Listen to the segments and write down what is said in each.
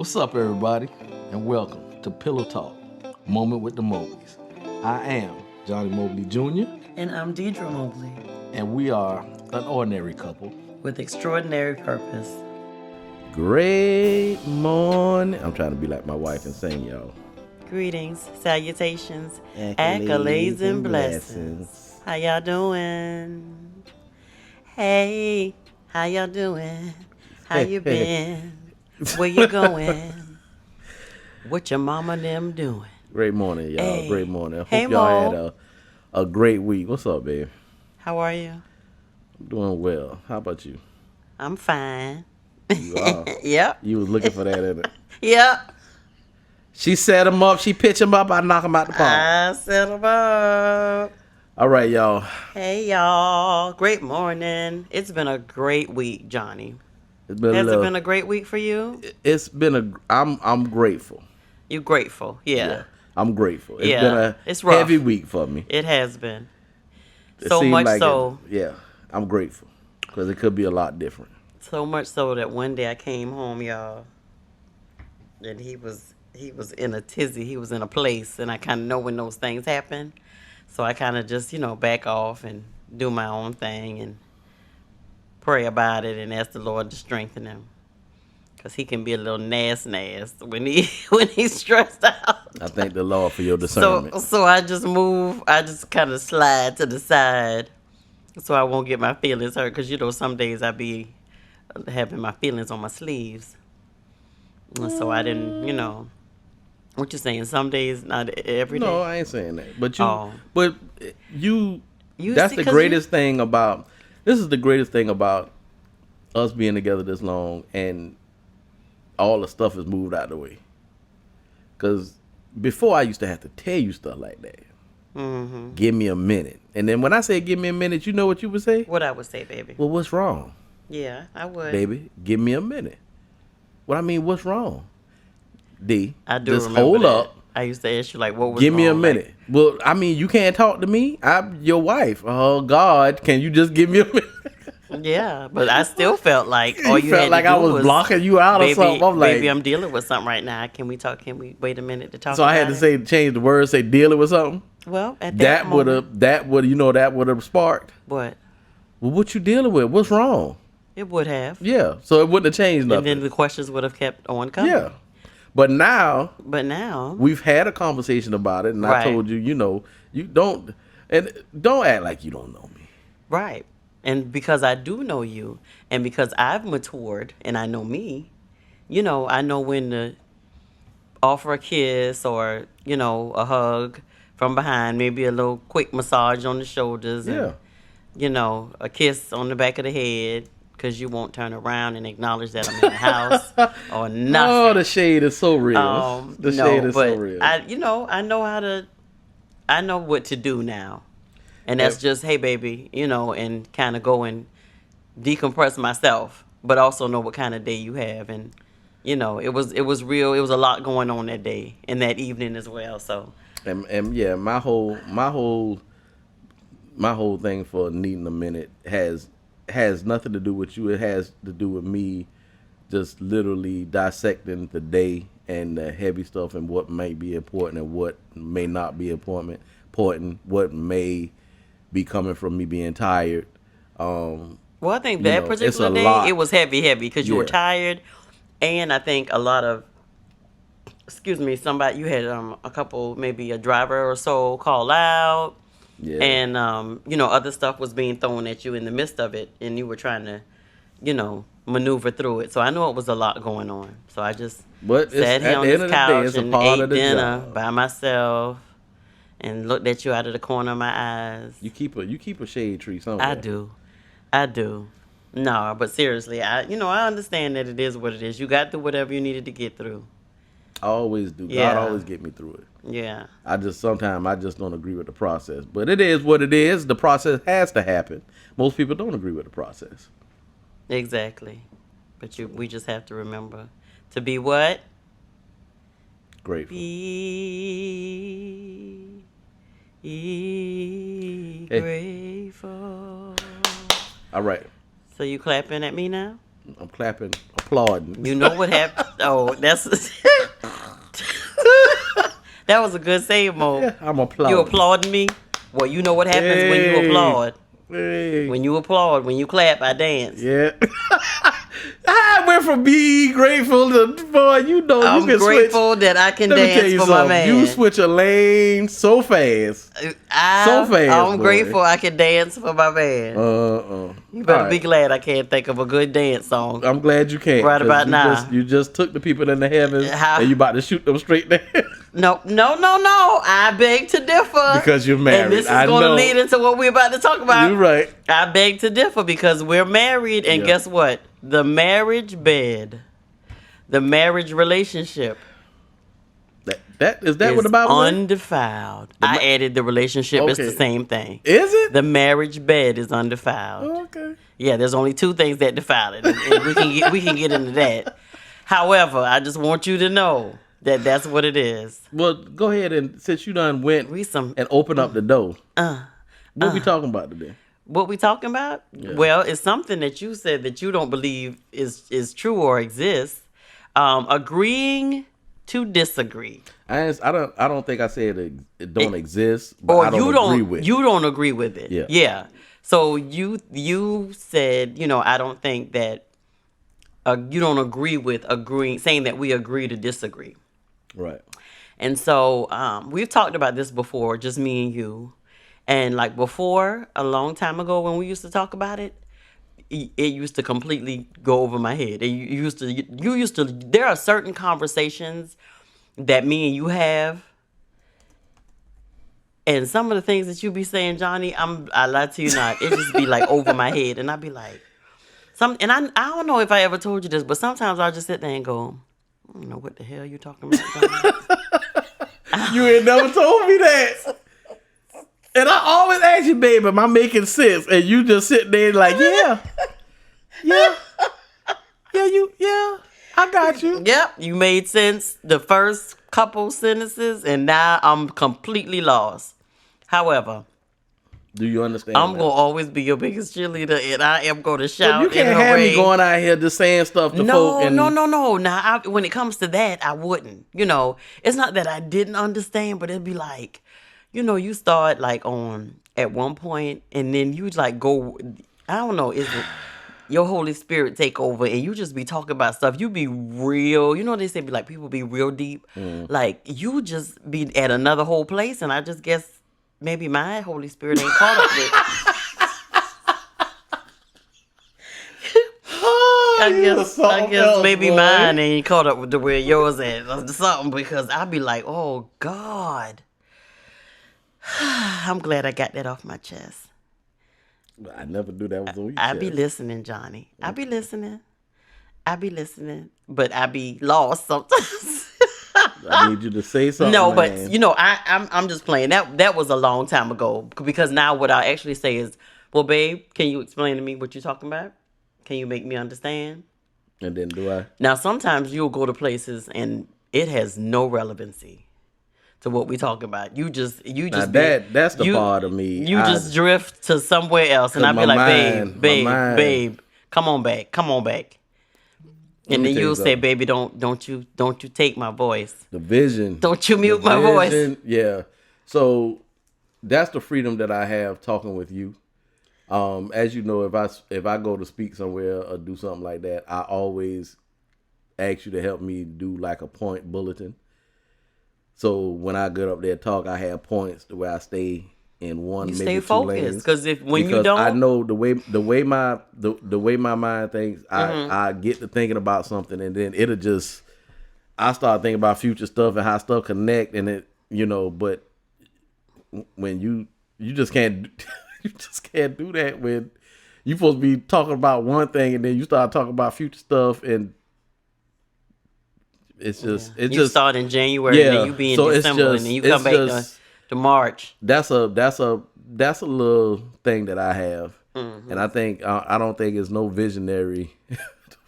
What's up, everybody, and welcome to Pillow Talk, Moment with the Mobleys. I am Johnny Mobley Jr., And I'm Deirdra Mobley, and we are an ordinary couple with extraordinary purpose. Great morning. I'm trying to be like my wife and sing, y'all. Greetings, salutations, accolades and blessings. How y'all doing? Hey, how y'all doing? How you been? Where you going? What your mama and them doing? Great morning, y'all. Hey. Great morning. I Hey, hope y'all Mo. had a great week. What's up, babe? How are you? I'm doing well. How about you? I'm fine. You are. Yep. You was looking for that, innit? Yep. She set him up. She pitch him up. I knock him out the park. I set 'em up. All right, y'all. Hey y'all, great morning. It's been a great week, Johnny. It's been Has a little, it been a great week for you? It's been a. I'm grateful. You grateful? Yeah. I'm grateful. It's Yeah, been a it's rough. heavy week for me. It has been. It So seemed much like so. I'm grateful because it could be a lot different. So much so that one day I came home, y'all, and he was in a tizzy. He was in a place, and I kind of know when those things happen. So I kind of just, back off and do my own thing and pray about it and ask the Lord to strengthen him. Because he can be a little nas when he's stressed out. I thank the Lord for your discernment. So I just kind of slide to the side so I won't get my feelings hurt. Because, some days I be having my feelings on my sleeves. And so I didn't, what you saying? Some days, not every day. No, I ain't saying that. But Oh. you You that's see, the 'cause greatest thing about, this is the greatest thing about us being together this long and all the stuff is moved out of the way. Because before I used to have to tell you stuff like that. Mm-hmm. Give me a minute. And then when I say give me a minute, you know what you would say? What I would say, baby. Well, what's wrong? Yeah, I would. Baby, give me a minute. What I mean, what's wrong? D, I do just remember hold that. up. I used to ask you, like, what was Give me a wrong? minute. Like, Well, I mean, you can't talk to me. I'm your wife. Oh, God, can you just give me a minute? yeah, but I still felt like You all you felt had like to do I was blocking you out or baby, something. I'm like, baby, I'm dealing with something right now. Can we talk? Can we wait a minute to talk? so I had about to it? say, change the word, say dealing with something. Well, at That would moment, have, that would have sparked. what? Well, what you dealing with? What's wrong? It would have. Yeah, so it wouldn't have changed nothing. And then the questions would have kept on coming. Yeah, but now now we've had a conversation about it, and I Right. told you, you don't act like you don't know me. right. And because I do know you, and because I've matured and I know me, I know when to offer a kiss or, a hug from behind, maybe a little quick massage on the shoulders and, a kiss on the back of the head because you won't turn around and acknowledge that I'm in the house or nothing. Oh, the shade is so real. The shade is so real. I know what to do now. And that's just, hey, baby, and kind of go and decompress myself, but also know what kind of day you have. And, it was real. It was a lot going on that day and that evening as well. So, and yeah, my whole thing for needing a minute has nothing to do with you. It has to do with me just literally dissecting the day and the heavy stuff and what may be important and what may not be important, what may be coming from me being tired. well, I think that it's particular a day, lot. it was heavy because you were Yeah. tired. And I think a lot of, somebody, you had a couple, maybe a driver or so call out. Yeah. And, other stuff was being thrown at you in the midst of it. And you were trying to, maneuver through it. So I know it was a lot going on. So I just But sat here at on the end this of the day, it's couch a and part ate of the dinner job. by myself and looked at you out of the corner of my eyes. You keep a shade tree somewhere. I do. No, but seriously, I understand that it is what it is. You got through whatever you needed to get through. I always do. Yeah. God always get me through it. Yeah. Sometimes I just don't agree with the process. But it is what it is. The process has to happen. Most people don't agree with the process. Exactly. But we just have to remember to be what? Grateful. Be grateful. All right. So you clapping at me now? I'm clapping, applauding. You know what happened? Oh, that's that was a good save, Mo. Yeah, I'm applauding. You applauding me? Well, you know what happens when you Hey. applaud. Hey. When you applaud, when you clap, I dance. Yeah. I went from being grateful to, boy, you know, I'm you can grateful switch. that I can Let me tell dance you for my something. man. You switch a lane so fast. So fast, I'm boy. grateful I can dance for my man. You better be glad I can't think of a good dance song. I'm glad you can't. Right 'cause about you now. You just took the people in the heavens How- and you about to shoot them straight there. No. I beg to differ. Because you're married. And this is I going to know. lead into what we're about to talk about. You're right. I beg to differ because we're married, and Yeah. guess what? The marriage bed, the marriage relationship That is is what the Bible says? undefiled. I added the relationship. It's the Okay. same thing. Is it? The marriage bed is undefiled. Okay. Yeah, there's only two things that defile it, and we can get into that. However, I just want you to know that that's what it is. Well, go ahead and since you done went Read some. and opened up the door, what we talking about today? What we talking about? Yeah. Well, it's something that you said that you don't believe is true or exists. Agreeing to disagree. I don't think I said it don't exist, but Or I don't agree with. you don't agree with it. Yeah. Yeah. So you said, I don't think that you don't agree with saying that we agree to disagree. Right. And so we've talked about this before, just me and you. And like before, a long time ago when we used to talk about it, it used to completely go over my head. You used to, there are certain conversations that me and you have. And some of the things that you be saying, Johnny, I lie to you not, it just be like over my head. And I be like, I don't know if I ever told you this, but sometimes I just sit there and go, I don't know what the hell you talking about, Johnny. You ain't never told me that. And I always ask you, babe, am I making sense? And you just sit there like, yeah, I got you. Yep, you made sense the first couple sentences, and now I'm completely lost. However, Do you understand? I'm that? gonna always be your biggest cheerleader, and I am gonna shout. But you can't and have me hooray. going out here just saying stuff to folk. And No. Now, when it comes to that, I wouldn't. It's not that I didn't understand, but it'd be like, you start like on at one point, and then you like go. I don't know. Is it your Holy Spirit take over, and you just be talking about stuff? You be real. They say be like people be real deep. Like you just be at another whole place, and I just guess maybe my Holy Spirit ain't caught up with. I guess maybe mine ain't caught up with the where yours at or something, because I be like, oh God. I'm glad I got that off my chest. I never knew that was on you. I be listening, Johnny. I be listening, but I be lost sometimes. I need you to say something. No, but man. I'm just playing. That was a long time ago, because now what I actually say is, well, babe, can you explain to me what you're talking about? Can you make me understand? And then do I? Now, sometimes you'll go to places and it has no relevancy to what we talk about. You just That's the part of me. You just drift to somewhere else, and I'll be like, babe, come on back. And then you'll say, baby, don't you take my voice. The vision. Don't you mute my voice. Yeah. So that's the freedom that I have talking with you. As you know, if I go to speak somewhere or do something like that, I always ask you to help me do like a point bulletin. So when I get up there and talk, I have points to where I stay in one, You maybe stay two focused, lanes. because when you don't, I know the way my mind thinks, I get to thinking about something, and then I start thinking about future stuff and how stuff connect, and it, but when you just can't you just can't do that when you're supposed to be talking about one thing and then you start talking about future stuff, and it's just you start in January and then you be in December and then you come back to March. That's a little thing that I have, and I think I don't think it's no visionary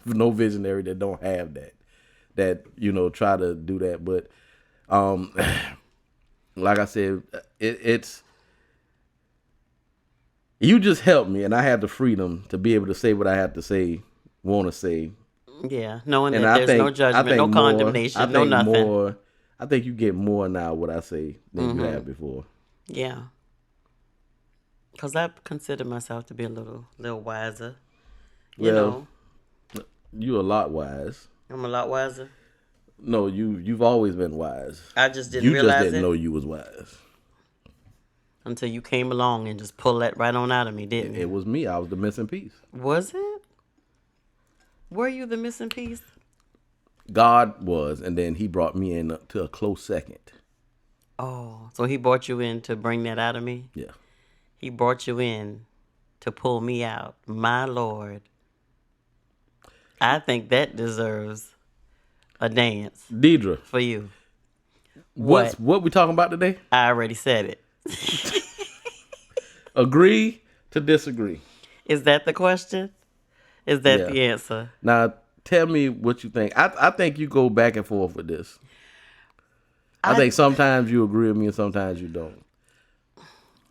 that don't have that try to do that, but like I said, it's you just help me, and I have the freedom to be able to say what I have to say want to say. Yeah, knowing And that there's no judgment, no I condemnation, no think nothing. more, I think you get more now what I say than you Mm-hmm. have before. Yeah, because I consider myself to be a little wiser. You Well, know, you a lot wise. I'm a lot wiser. No, you've always been wise. I just didn't You just realize didn't it know you was wise. until you came along and just pulled that right on out of me, didn't It you? was me. I was the missing piece. Was it? Were you the missing piece? God was, and then He brought me in to a close second. Oh, so he brought you in to bring that out of me? Yeah, He brought you in to pull me out. My Lord. I think that deserves a dance Deidra, for you. What? what we talking about today? I already said it. Agree to disagree. Is that the question? Is that Yeah. the answer? Now tell me what you think. I think you go back and forth with this. I I think sometimes you agree with me and sometimes you don't.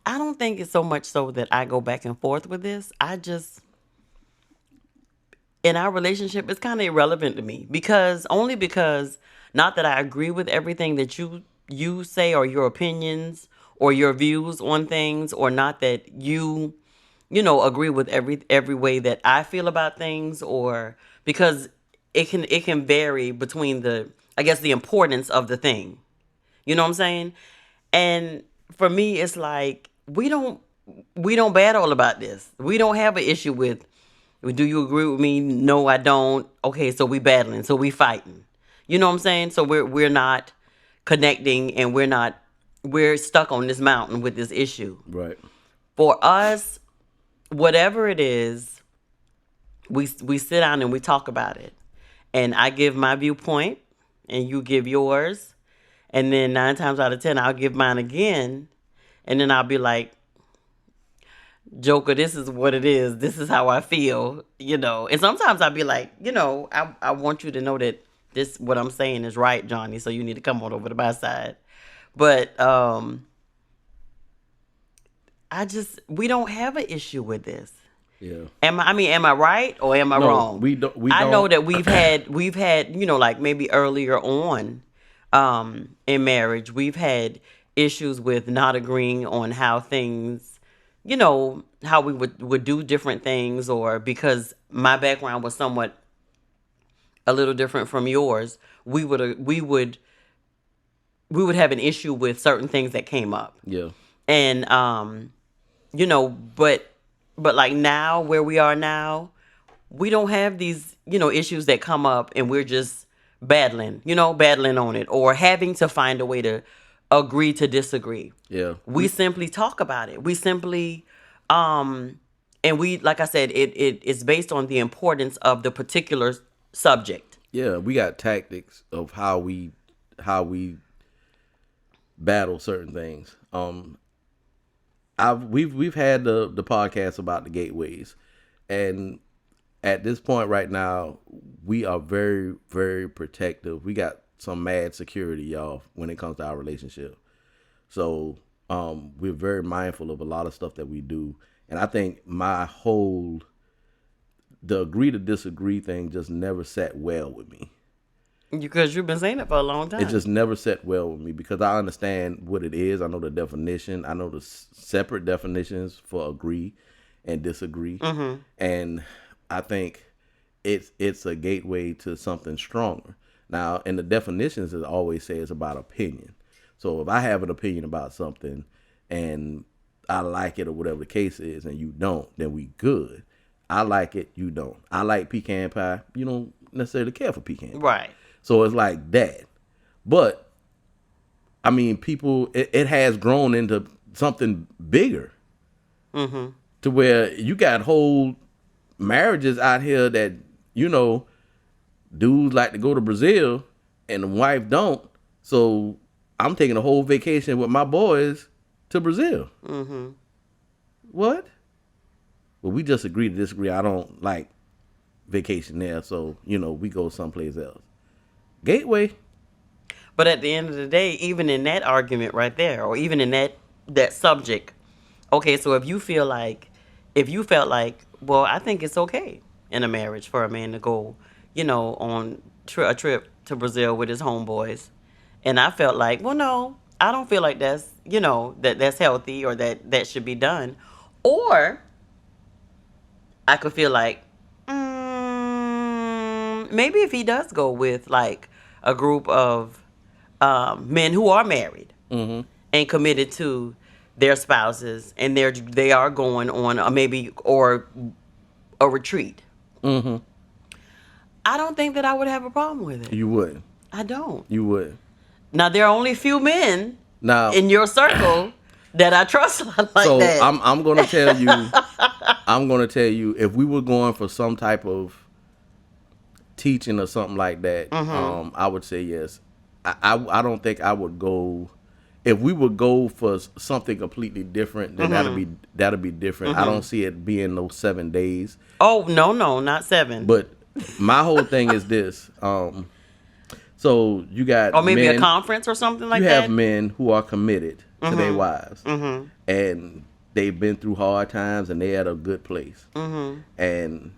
I don't think it's so much so that I go back and forth with this. I just in our relationship it's kind of irrelevant to me because not that I agree with everything that you say or your opinions or your views on things or not that you agree with every way that I feel about things or because it can vary between the I guess the importance of the thing. You know what I'm saying? And for me, it's like we don't battle about this. We don't have an issue with. Do you agree with me? No, I don't. Okay, so we battling. So we fighting. You know what I'm saying? So we're not connecting, and we're stuck on this mountain with this issue. Right. For us, whatever it is, we sit down and we talk about it, and I give my viewpoint, and you give yours, and then 9 times out of 10, I'll give mine again, and then I'll be like, Joker, this is what it is. This is how I feel. And sometimes I'll be like, I want you to know that this, what I'm saying is right, Johnny. So you need to come on over to my side. But we don't have an issue with this. Yeah. Am I right or am I No, wrong? we don't. We I don't. know that we've had, like maybe earlier on, in marriage, we've had issues with not agreeing on how things, how we would do different things, or because my background was somewhat a little different from yours, we would have an issue with certain things that came up. Yeah. And but like now where we are now, we don't have these, issues that come up and we're just battling on it or having to find a way to agree to disagree. Yeah. We simply talk about it. We simply and we, like I said, it's based on the importance of the particular subject. Yeah. We got tactics of how we battle certain things. We've had the podcast about the gateways, and at this point right now, we are very, very protective. We got some mad security, y'all, when it comes to our relationship. So we're very mindful of a lot of stuff that we do, and I think the agree to disagree thing just never sat well with me. Because you've been saying it for a long time. It just never sat well with me because I understand what it is. I know the definition. I know the separate definitions for agree and disagree. Mm-hmm. And I think it's a gateway to something stronger. Now, in the definitions, it always says about opinion. So if I have an opinion about something and I like it or whatever the case is and you don't, then we good. I like it, you don't. I like pecan pie. You don't necessarily care for pecan pie. Right. So it's like that. But, I mean, it has grown into something bigger. Mm-hmm. To where you got whole marriages out here that, dudes like to go to Brazil and the wife don't. So I'm taking a whole vacation with my boys to Brazil. Mm-hmm. What? Well, we just agree to disagree. I don't like vacation there. So, we go someplace else. Gateway. But at the end of the day, even in that argument right there, or even in that subject, okay, so if you felt like, well, I think it's okay, in a marriage for a man to go, on a trip to Brazil with his homeboys. And I felt like, well, no, I don't feel like that's healthy or that should be done. Or I could feel like, maybe if he does go with like a group of men who are married and committed to their spouses, and they are going on or a retreat. I don't think that I would have a problem with it. You would. I don't. You would. Now there are only few men Now in your circle that I trust like so that. I'm gonna tell you, if we were going for some type of teaching or something like that, I would say yes. I don't think I would go. If we would go for something completely different, then that'll be different. I don't see it being those 7 days. Oh no, not 7. But my whole thing is this. So you got or maybe men, a conference or something like you that. have men who are committed to their wives, and they've been through hard times, and they're at a good place, and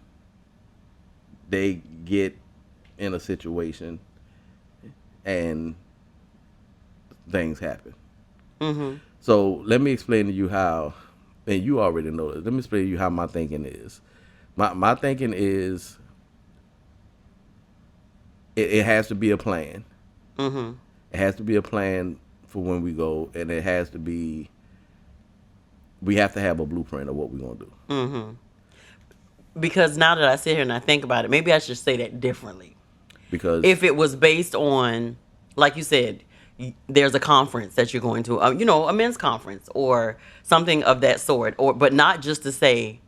they get in a situation, and things happen. So let me explain to you how, and you already know this. Let me explain to you how my thinking is. My thinking is, it has to be a plan. It has to be a plan for when we go, and it has to be. We have to have a blueprint of what we're gonna do. Because now that I sit here and I think about it, maybe I should say that differently. Because If it was based on, like you said, there's a conference that you're going to, a men's conference or something of that sort, but not just to say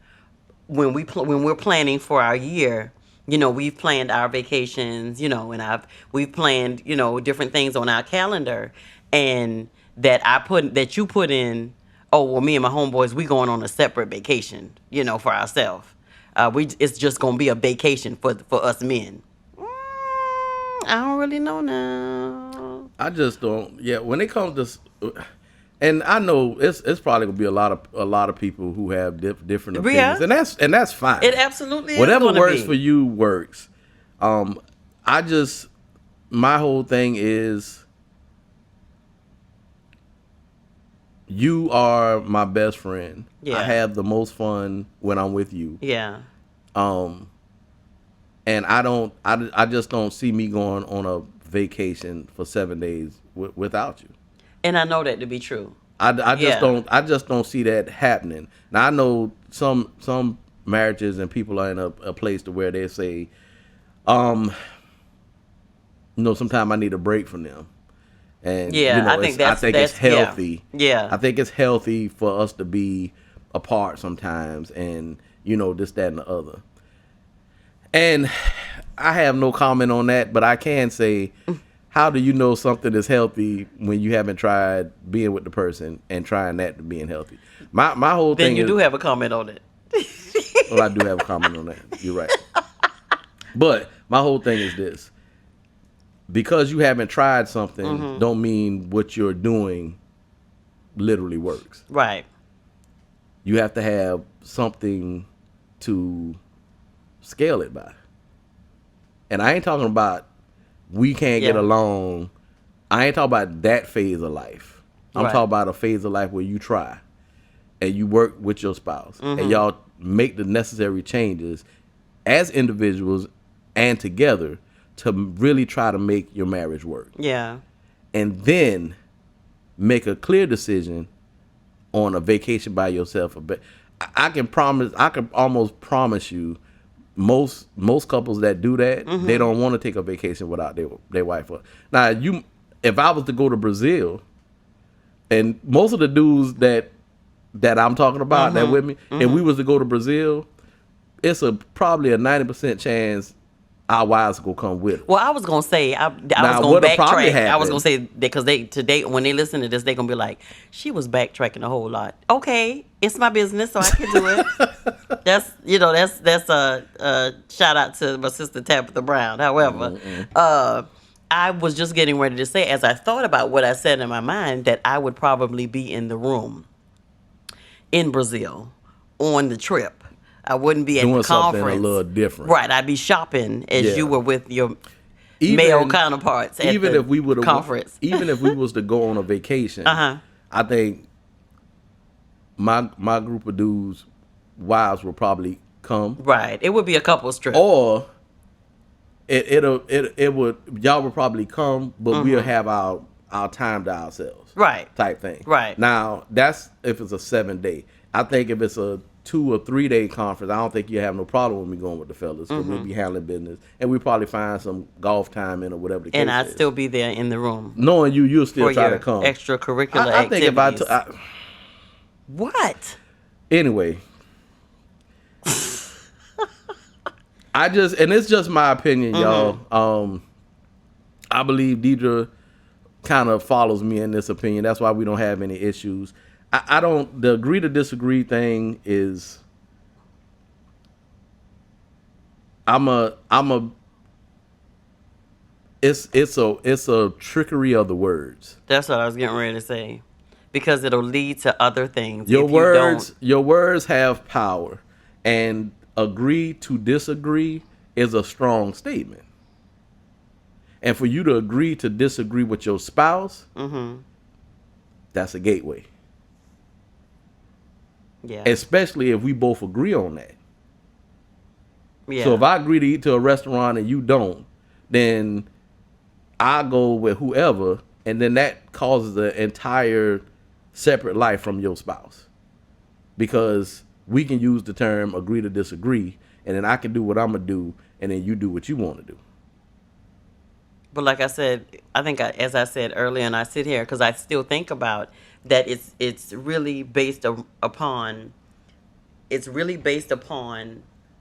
when we're planning for our year, we've planned our vacations, and we've planned, different things on our calendar, and that you put in, oh well, me and my homeboys, we going on a separate vacation, for ourselves. It's just gonna be a vacation for us men. I don't really know now. I just don't. Yeah, when it comes to, and I know it's probably gonna be a lot of people who have different opinions, and that's fine. It absolutely is. Whatever gonna works be. for you works. My whole thing is, you are my best friend. Yeah. I have the most fun when I'm with you. Yeah. And I just don't see me going on a vacation for 7 days without you. And I know that to be true. I just don't see that happening. Now I know some marriages and people are in a place to where they say, sometimes I need a break from them. And I think it's healthy. Yeah. I think it's healthy for us to be apart sometimes, and this, that, and the other. And I have no comment on that, but I can say, how do you know something is healthy when you haven't tried being with the person and trying that to being healthy? My whole thing is... Then you do have a comment on it. Well, I do have a comment on that. You're right. But my whole thing is this. Because you haven't tried something, don't mean what you're doing literally works. Right. You have to have something to scale it by. And I ain't talking about we can't get along. I ain't talking about that phase of life. I'm talking about a phase of life where you try and you work with your spouse and y'all make the necessary changes as individuals and together to really try to make your marriage work. Yeah. And then make a clear decision on a vacation by yourself. But I can almost promise you, most couples that do that, they don't want to take a vacation without their wife. Now, if I was to go to Brazil, and most of the dudes that I'm talking about that with me, if we was to go to Brazil, it's probably a 90% chance our wives will come with us. Well, I was gonna say I was gonna backtrack. I was gonna say because today when they listen to this, they're gonna be like, she was backtracking a whole lot. Okay, it's my business, so I can do it. That's a shout out to my sister Tabitha Brown. However, I was just getting ready to say, as I thought about what I said in my mind, that I would probably be in the room in Brazil on the trip. I wouldn't be at doing the something conference. a little different. Right. I'd be shopping as Yeah. you were with your Even, male counterparts at even the if we would conference. even if we was to go on a vacation, Uh-huh. I think my group of dudes, wives will probably come, Right. It would be a couple's trip. or it would y'all would probably come, but we'll have our time to ourselves, Right. type thing. Right. Now that's if it's a 7-day. I think if it's a 2 or 3 day conference, I don't think you have no problem with me going with the fellas because we'll be handling business, and we probably find some golf time in or whatever the case And I'd is. still be there in the room Knowing you'll still for try your to come. extracurricular I think if activities. What? anyway, and it's just my opinion, y'all. I believe Deirdra kind of follows me in this opinion. That's why we don't have any issues. I don't. The agree to disagree thing is. It's a trickery of the words. That's what I was getting ready to say. Because it'll lead to other things. Your if words, you don't. your words have power, and agree to disagree is a strong statement. And for you to agree to disagree with your spouse, that's a gateway. Yeah. Especially if we both agree on that. Yeah. So if I agree to eat to a restaurant and you don't, then I go with whoever, and then that causes an entire separate life from your spouse. Because we can use the term agree to disagree, and then I can do what I'm going to do, and then you do what you want to do. But like I said, I think as I said earlier, and I sit here because I still think about that it's really based upon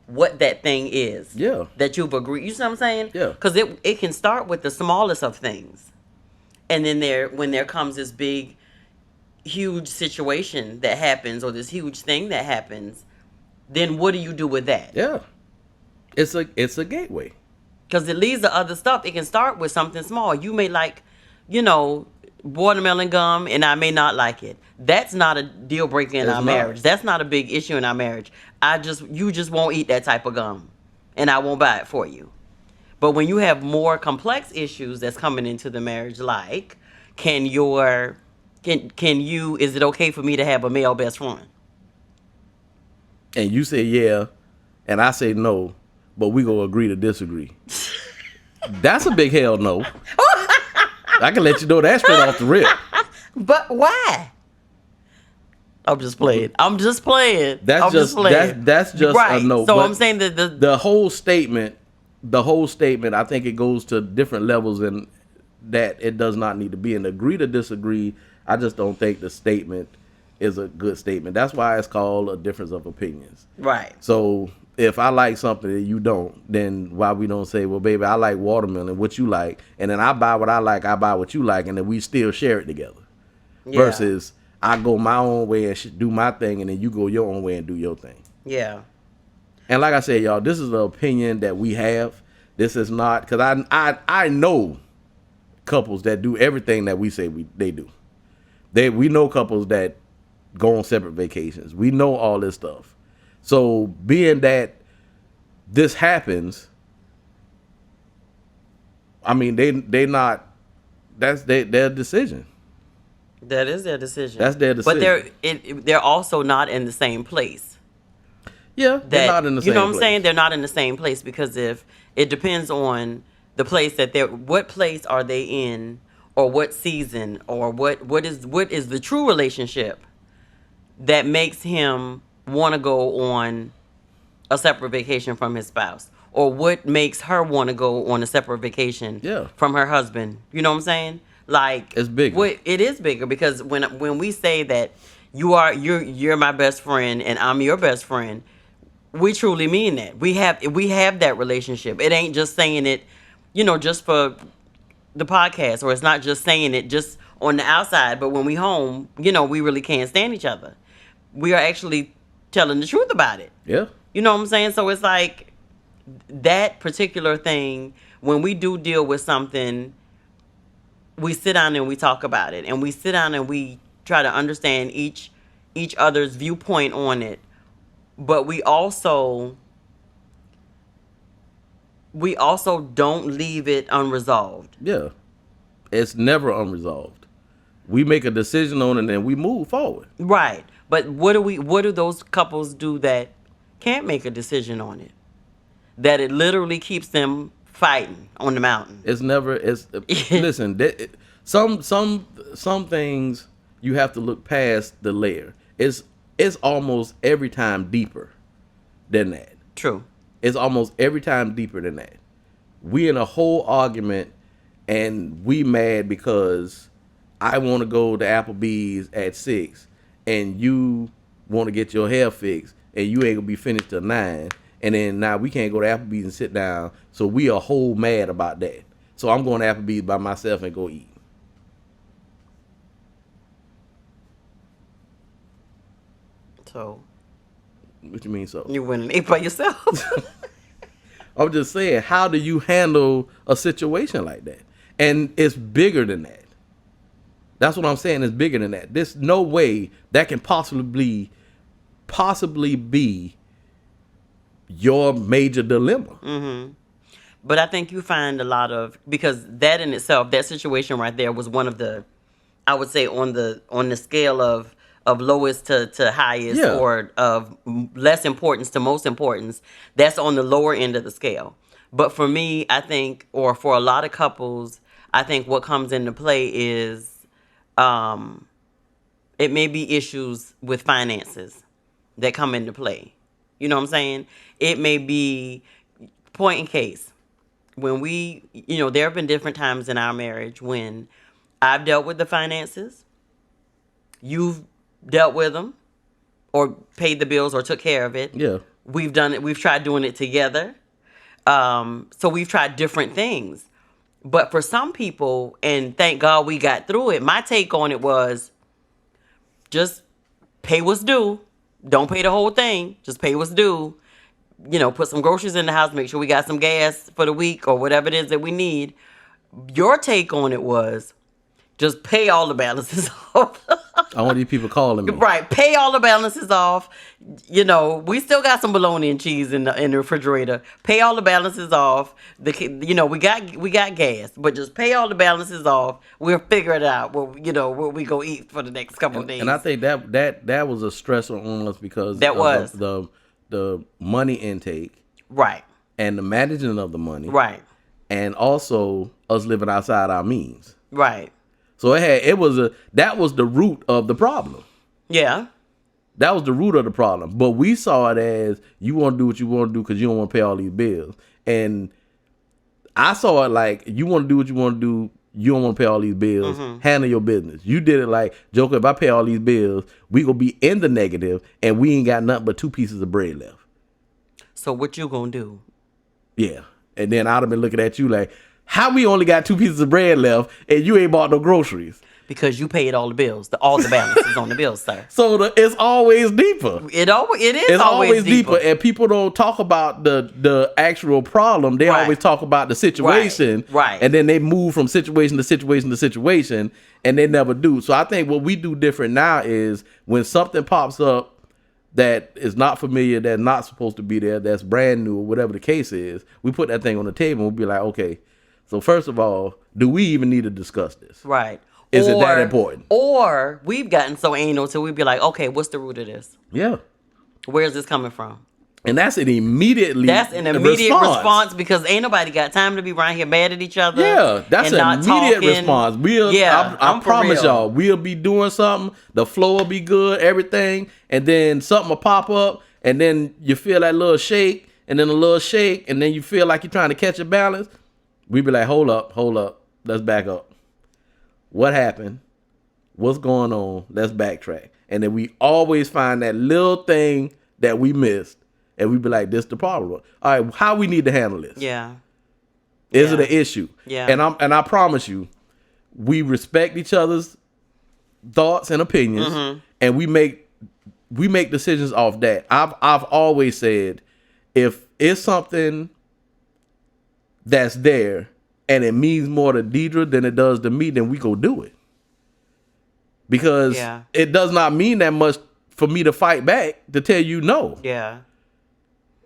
what that thing is. Yeah. That you've agreed. You see what I'm saying? Yeah. Because it can start with the smallest of things, and then when there comes this big, huge situation that happens or this huge thing that happens, then what do you do with that? Yeah. It's a gateway. Because it leads to other stuff. It can start with something small. You may like, watermelon gum, and I may not like it. That's not a deal breaker in our marriage. That's not a big issue in our marriage. You just won't eat that type of gum, and I won't buy it for you. But when you have more complex issues that's coming into the marriage, like, is it okay for me to have a male best friend? And you say yeah, and I say no, but we gonna agree to disagree. That's a big hell no. I can let you know that straight off the rip. But why? I'm just playing. That's just right. a no. So But I'm saying that the whole statement, I think it goes to different levels, and that it does not need to be. And agree to disagree, I just don't think the statement is a good statement. That's why it's called a difference of opinions. right. So if I like something and you don't, then why we don't say, well, baby, I like watermelon, what you like, and then I buy what I like, I buy what you like, and then we still share it together. Yeah. Versus I go my own way and do my thing, and then you go your own way and do your thing. Yeah. And like I said, y'all, this is the opinion that we have. This is not, because I know couples that do everything that we say they do. We know couples that go on separate vacations. We know all this stuff. So being that this happens, I mean, that's their decision. That is their decision. That's their decision. But they're also not in the same place. Yeah, they're not in the same place. You know what I'm saying? They're not in the same place because if it depends on the place what place are they in, or what season, or what is the true relationship that makes him want to go on a separate vacation from his spouse, or what makes her want to go on a separate vacation from her husband. You know what I'm saying? Like, it's bigger. It is bigger because when we say that you're my best friend and I'm your best friend, we truly mean that. We have that relationship. It ain't just saying it, just for the podcast, or it's not just saying it just on the outside, but when we home, we really can't stand each other. We are actually telling the truth about it. Yeah. You know what I'm saying? So it's like that particular thing, when we do deal with something, we sit down and we talk about it, and we sit down and we try to understand each other's viewpoint on it, but we also don't leave it unresolved. Yeah. It's never unresolved. We make a decision on it and we move forward. Right. But what do those couples do that can't make a decision on it? That it literally keeps them fighting on the mountain. It's never. It's listen. Some things you have to look past the layer. It's almost every time deeper than that. True. It's almost every time deeper than that. We in a whole argument, and we mad because I want to go to Applebee's at 6, and you want to get your hair fixed, and you ain't gonna be finished till 9. And then now we can't go to Applebee's and sit down. So we are whole mad about that. So I'm going to Applebee's by myself and go eat. So What you mean so? you went and ate by yourself. I'm just saying, how do you handle a situation like that? And it's bigger than that. That's what I'm saying. It's bigger than that. There's no way that can possibly be your major dilemma. But I think you find a lot of, because that in itself, that situation right there was one of the, I would say on the scale of lowest to highest, Yeah. or of less importance to most importance. That's on the lower end of the scale. But for me, I think, or for a lot of couples, I think what comes into play is, it may be issues with finances that come into play. You know what I'm saying? It may be, point in case, when there have been different times in our marriage when I've dealt with the finances, you've dealt with them, or paid the bills or took care of it. Yeah. We've done it. We've tried doing it together. So we've tried different things. But for some people, and thank God we got through it, my take on it was just pay what's due. Don't pay the whole thing. Just pay what's due. Put some groceries in the house, make sure we got some gas for the week or whatever it is that we need. Your take on it was just pay all the balances off. I want these people calling me. Right. Pay all the balances off. We still got some bologna and cheese in the refrigerator. Pay all the balances off. We got gas, but just pay all the balances off. We'll figure it out. What we go eat for the next couple of days. And I think that was a stressor on us because That was. the money intake, right. and the managing of the money, Right. and also us living outside our means. Right. So that was the root of the problem. Yeah. That was the root of the problem. But we saw it as you want to do what you want to do because you don't want to pay all these bills. And I saw it like you want to do what you want to do. You don't want to pay all these bills. Handle your business. You did it like, Joker, if I pay all these bills, we going to be in the negative and we ain't got nothing but 2 pieces of bread left. So what you gonna do? Yeah. And then I'd have been looking at you like, how we only got 2 pieces of bread left and you ain't bought no groceries? Because you paid all the bills. All the balances on the bills, sir. So it's always deeper. It is It's always deeper. And people don't talk about the actual problem. They Right. always talk about the situation. Right. And then they move from situation to situation to situation, and they never do. So I think what we do different now is when something pops up that is not familiar, that's not supposed to be there, that's brand new, or whatever the case is, we put that thing on the table and we'll be like, okay, so first of all, do we even need to discuss this? Right. Is it that important? Or we've gotten so anal till we'd be like, okay, what's the root of this? Yeah. Where's this coming from? And that's an immediate response because ain't nobody got time to be around here mad at each other. Yeah, that's and an immediate response. I promise y'all, we'll be doing something, the flow will be good, everything, and then something will pop up, and then you feel that little shake, and then a little shake, and then you feel like you're trying to catch a balance. We be like, hold up, let's back up. What happened? What's going on? Let's backtrack. And then we always find that little thing that we missed, and we be like, this the problem. All right, how we need to handle this? Yeah. Is it an issue? Yeah. And I promise you, we respect each other's thoughts and opinions, and we make decisions off that. I've always said, if it's something that's there and it means more to Deirdra than it does to me, then we go do it. Because it does not mean that much for me to fight back to tell you no, Yeah.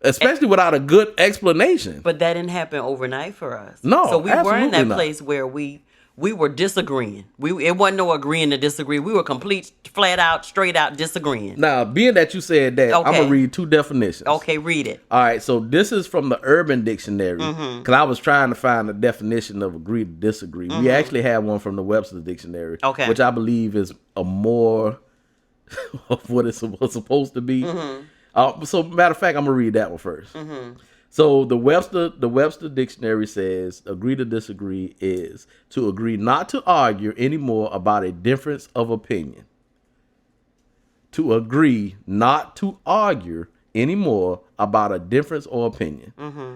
especially without a good explanation. But that didn't happen overnight for us. No, So we were in absolutely that not. place where we were disagreeing. It wasn't no agreeing to disagree. We were complete, flat out, straight out disagreeing. Now, being that you said that, I'm Okay. gonna read two definitions. Okay, read it. All right, so this is from the Urban Dictionary, because I was trying to find a definition of agree to disagree. We actually have one from the Webster's Dictionary, Okay. which I believe is a more of what it's supposed to be. So, matter of fact, I'm gonna read that one first. So the Webster Dictionary says agree to disagree is to agree not to argue anymore about a difference of opinion. To agree not to argue anymore about a difference or opinion.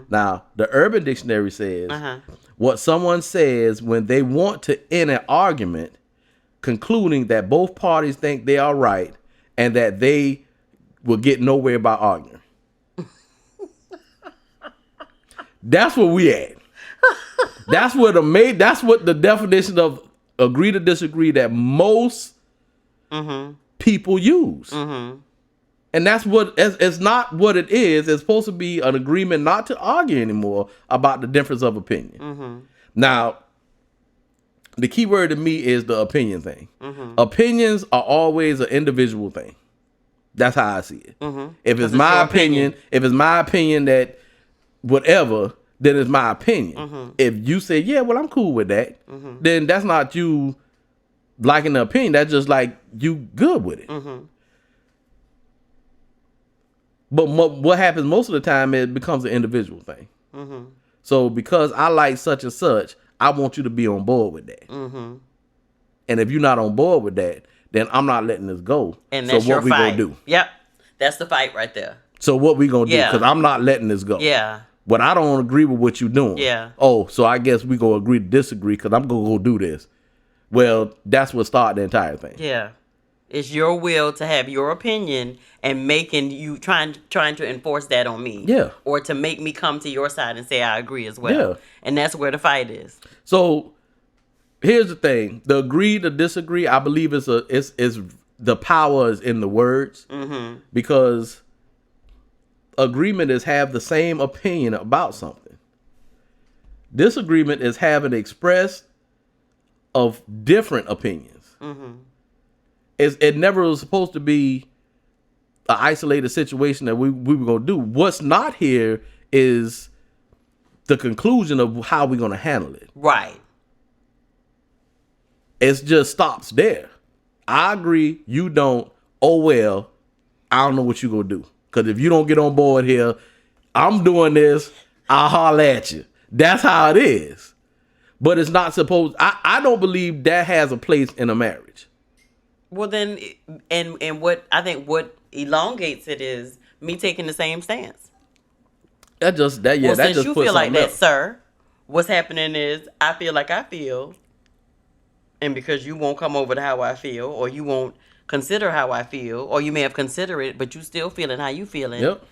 Now, the Urban Dictionary says what someone says when they want to end an argument, concluding that both parties think they are right and that they will get nowhere by arguing. That's where we at. That's what the definition of agree to disagree that most people use. And that's what it's not what it is. It's supposed to be an agreement not to argue anymore about the difference of opinion. Now, the key word to me is the opinion thing. Opinions are always an individual thing. That's how I see it. If it's my opinion, that whatever, then it's my opinion. If you say, yeah, well, I'm cool with that, then that's not you liking the opinion. That's just like you good with it. But what happens most of the time is it becomes an individual thing. So because I like such and such, I want you to be on board with that. And if you're not on board with that, then I'm not letting this go. And that's so what your we fight. gonna do? Yep. That's the fight right there. So what we gonna do? Yeah. Because I'm not letting this go. Yeah. But I don't agree with what you're doing. Yeah. Oh, so I guess we gonna agree to disagree because I'm gonna go do this. Well, that's what started the entire thing. Yeah. It's your will to have your opinion and making you trying to enforce that on me. Yeah. Or to make me come to your side and say I agree as well. Yeah. And that's where the fight is. So here's the thing: the agree to disagree. I believe is the power is in the words, because agreement is have the same opinion about something. Disagreement is having expressed of different opinions. It never was supposed to be an isolated situation that we were going to do. What's not here is the conclusion of how we're going to handle it. Right. It just stops there. I agree, you don't. Oh, well, I don't know what you're going to do. Because if you don't get on board here, I'm doing this, I'll holler at you. That's how it is. But it's not supposed, I don't believe that has a place in a marriage. Well then, and what I think what elongates it is me taking the same stance. That just Well, since just you puts feel like something that, else. sir, what's happening is I feel like I feel, and because you won't come over to how I feel, or you won't consider how I feel, or you may have considered it, but you still feeling how you feeling. Yep.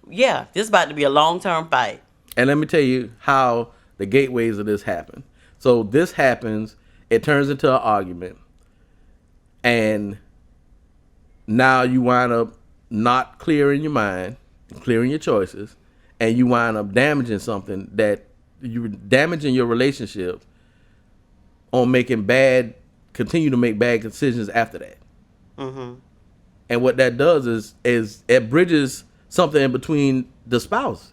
Yeah, this is about to be a long-term fight. And let me tell you how the gateways of this happen. So this happens, it turns into an argument, and now you wind up not clearing your mind, clearing your choices, and you wind up damaging something that you're damaging your relationship on continue to make bad decisions after that. And what that does is it bridges something in between your spouse.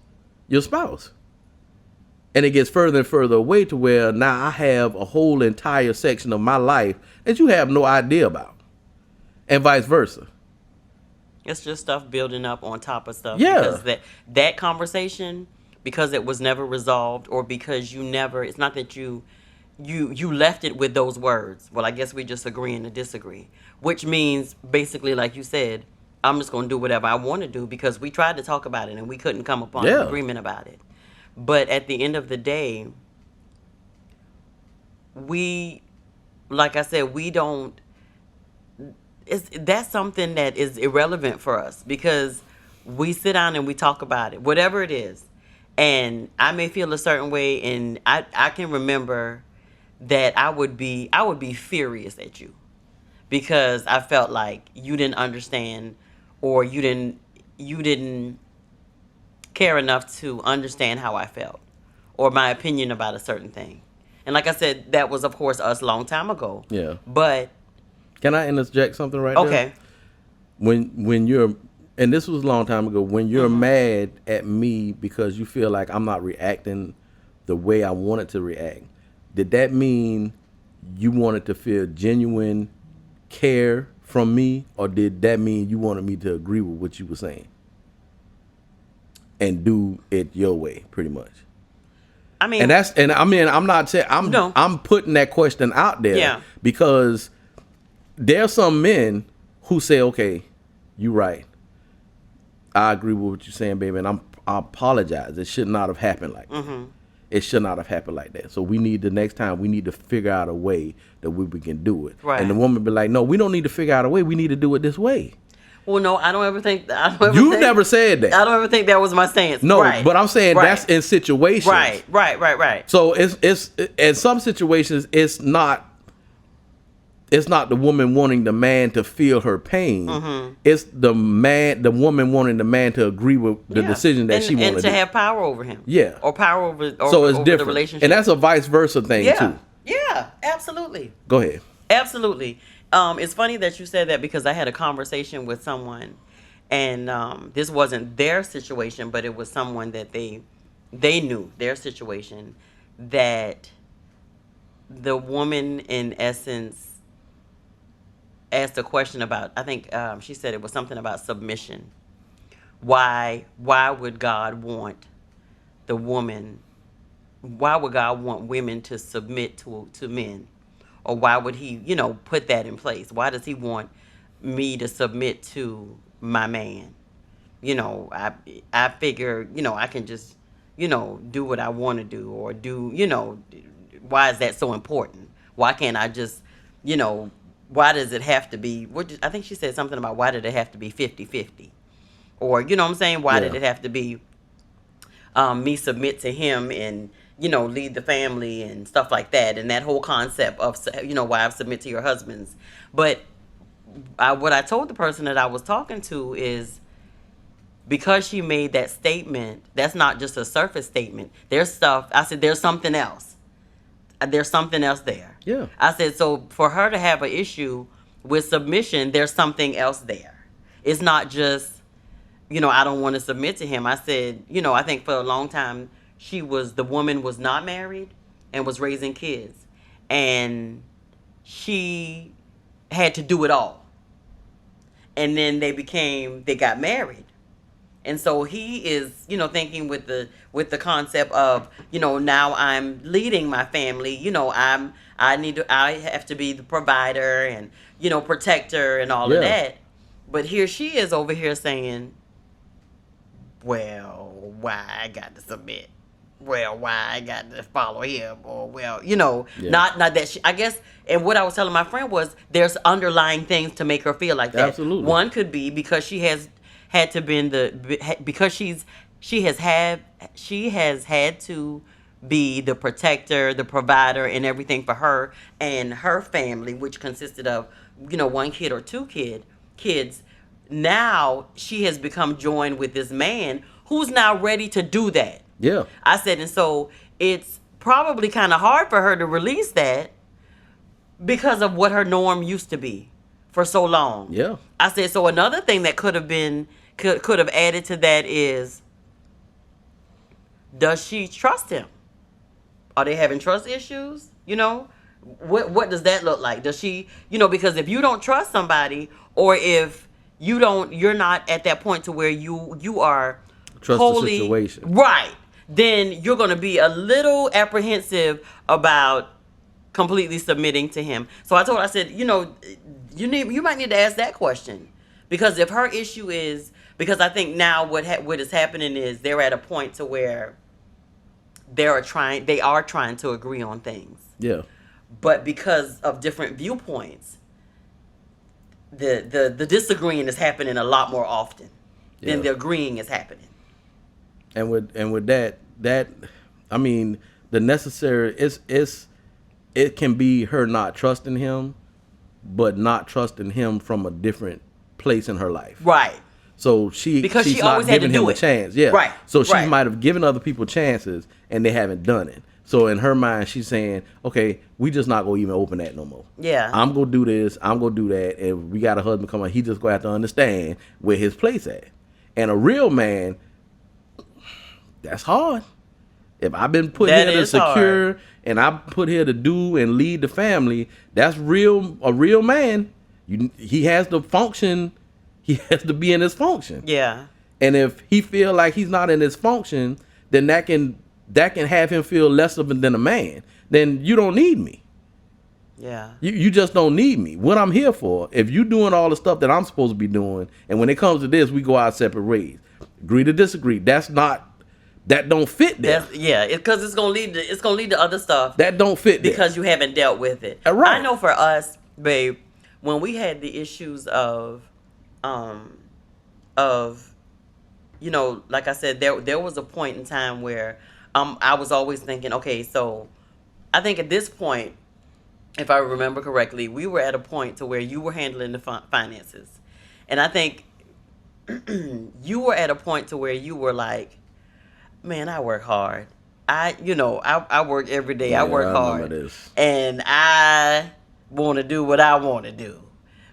And it gets further and further away to where now I have a whole entire section of my life that you have no idea about. And vice versa. It's just stuff building up on top of stuff. Yeah. Because that conversation, because it was never resolved, or because it's not that you left it with those words. Well, I guess we just agreeing to disagree. Which means, basically, like you said, I'm just going to do whatever I want to do because we tried to talk about it and we couldn't come upon an agreement about it. But at the end of the day, like I said, that's something that is irrelevant for us because we sit down and we talk about it, whatever it is. And I may feel a certain way, and I can remember that I would be furious at you because I felt like you didn't understand, or you didn't care enough to understand how I felt or my opinion about a certain thing. And like I said, that was of course us a long time ago. Yeah. But Can I interject something right there? okay. When you're, and this was a long time ago, when you're Mm-hmm. mad at me because you feel like I'm not reacting the way I wanted to react, did that mean you wanted to feel genuine care from me, or did that mean you wanted me to agree with what you were saying and do it your way, pretty much? I mean, And I mean, I'm not saying, No. I'm putting that question out there, Yeah. because there are some men who say, okay, you right, I agree with what you're saying, baby, and I apologize. It should not have happened like that. Mm-hmm. It should not have happened like that. So we need, the next time, we need to figure out a way that we can do it. Right. And the woman be like, no, we don't need to figure out a way. We need to do it this way. well, no, I don't ever think. I don't ever You think, never said that. I don't ever think that was my stance. No, Right. but I'm saying Right. that's in situations. Right. So it's in some situations it's not the woman wanting the man to feel her pain. Mm-hmm. It's the woman wanting the man to agree with the Yeah. decision that she and wanted to have power over him. Yeah. Or power over. So it's over different, the relationship. and that's a vice versa thing yeah. too. Yeah. Absolutely. Go ahead. Absolutely. It's funny that you said that, because I had a conversation with someone, and this wasn't their situation, but it was someone that they knew their situation, that the woman in essence asked a question about, I think she said it was something about submission. Why would God want the woman? Why would God want women to submit to men? Or why would he, put that in place? Why does he want me to submit to my man? I figure, I can just, do what I want to do, or do, why is that so important? Why can't I just, why does it have to be, I think she said something about, why did it have to be 50-50? Or, you know what I'm saying? Why did Yeah. it have to be me submit to him and, lead the family and stuff like that, and that whole concept of, wives submit to your husbands. But what I told the person that I was talking to is, because she made that statement, that's not just a surface statement. There's stuff, I said, there's something else. There's something else there. Yeah. I said, so for her to have an issue with submission, there's something else there. It's not just, I don't want to submit to him. I said, I think for a long time, the woman was not married and was raising kids. And she had to do it all. And then they got married. And so he is, thinking with the concept of, now I'm leading my family, I have to be the provider and, protector and all Yeah. of that. But here she is over here saying, well, why I got to submit? Well, why I got to follow him? Or, well, Yeah. not that she, I guess, and what I was telling my friend was, there's underlying things to make her feel like that. Absolutely. One could be because she has had to because she has had to be the protector, the provider, and everything for her and her family, which consisted of, one kid or two kids. Now she has become joined with this man who's now ready to do that. Yeah. I said, and so it's probably kind of hard for her to release that because of what her norm used to be for so long. Yeah. I said, so another thing that could have added to that is, does she trust him? Are they having trust issues? What does that look like? Does she, because if you don't trust somebody, or if you're not at that point to where you are Trust wholly the situation. right, then you're going to be a little apprehensive about completely submitting to him. So I told her, I said, you might need to ask that question, because if her issue is, because I think now what is happening is they're at a point to where they are trying to agree on things, Yeah. but because of different viewpoints, the disagreeing is happening a lot more often than the agreeing is happening. And with that, I mean, the necessary, it can be her not trusting him, but not trusting him from a different place in her life. Right. So Because she's she not always had to giving him do a it. chance. Yeah. Right. So she Right. might have given other people chances and they haven't done it. So in her mind, she's saying, okay, we just not going to even open that no more. Yeah. I'm going to do this. I'm going to do that. And we got a husband come on. He just going to have to understand where his place at. And a real man, that's hard. If I've been put That here to is secure hard. and I'm put here to do and lead the family, that's real. A real man, he has to function. He has to be in his function. Yeah. And if he feel like he's not in his function, then that can have him feel less of than a man. Then you don't need me. Yeah. You just don't need me. What I'm here for, if you doing all the stuff that I'm supposed to be doing, and when it comes to this, we go our separate ways. Agree to disagree. That don't fit there. Because it's gonna lead to other stuff. That don't fit there. Because you haven't dealt with it. Right. I know for us, babe, when we had the issues of like I said, there was a point in time where I was always thinking, okay, so I think at this point, if I remember correctly, we were at a point to where you were handling the finances, and I think you were at a point to where you were like, man, I work hard. I work every day. I work hard. This. And I want to do what I want to do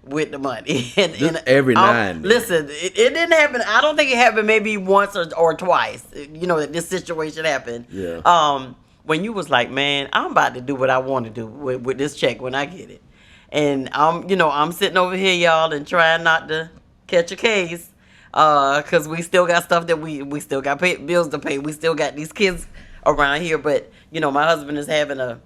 with the money. and every now and then. Listen, it didn't happen. I don't think it happened maybe once or twice, that this situation happened. Yeah. When you was like, man, I'm about to do what I want to do with this check when I get it. And I'm sitting over here, y'all, and trying not to catch a case. Cause we still got stuff that we still got bills to pay. We still got these kids around here, but my husband is having a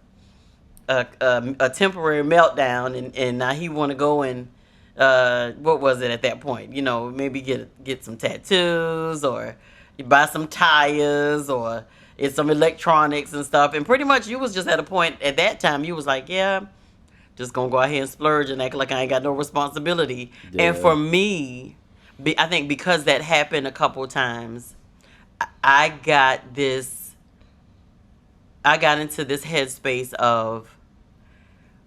temporary meltdown, and now he want to go and what was it at that point? Maybe get some tattoos or buy some tires or it's some electronics and stuff. And pretty much you was just at a point at that time you was like, yeah, just gonna go ahead and splurge and act like I ain't got no responsibility. Yeah. And for me, I think because that happened a couple times, I got into this headspace of